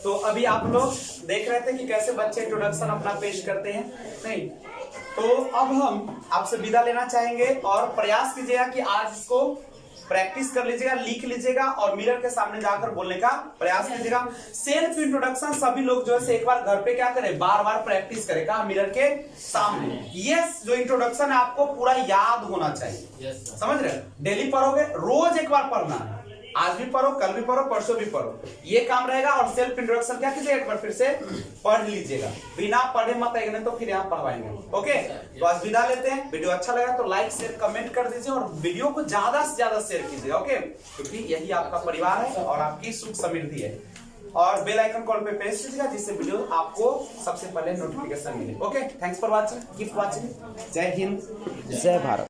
तो अभी आप लोग देख रहे थे कि कैसे बच्चे इंट्रोडक्शन अपना पेश करते हैं, नहीं? तो अब हम आपसे विदा लेना चाहेंगे और प्रयास कीजिएगा कि आज इसको प्रैक्टिस कर लीजिएगा, लिख लीजिएगा और मिरर के सामने जाकर बोलने का प्रयास कीजिएगा। सेल्फ इंट्रोडक्शन सभी लोग जो है एक बार घर पे क्या करें, बार बार प्रैक्टिस करें, कहा मिरर के सामने। ये जो इंट्रोडक्शन है आपको पूरा याद होना चाहिए, समझ रहे? डेली पढ़ोगे, रोज एक बार पढ़ना है, आज भी पढ़ो, कल भी पढ़ो, परसों भी पढ़ो, ये काम रहेगा। और सेल्फ इंट्रोडक्शन क्या कीजिएगा, एक बार फिर से पढ़ लीजिएगा, बिना पढ़े मत आएंगे तो फिर यहाँ पढ़वाएंगे। ओके, तो आज विदा लेते हैं। वीडियो अच्छा लगा तो लाइक शेयर कमेंट कर दीजिए और वीडियो को ज्यादा से ज्यादा शेयर कीजिए। ओके, क्योंकि यही आपका परिवार है और आपकी सुख समृद्धि है। और बेल आइकन कॉल पे प्रेस कीजिएगा जिससे वीडियो आपको सबसे पहले नोटिफिकेशन मिले। Okay, thanks for watching, keep watching. जय हिंद, जय भारत।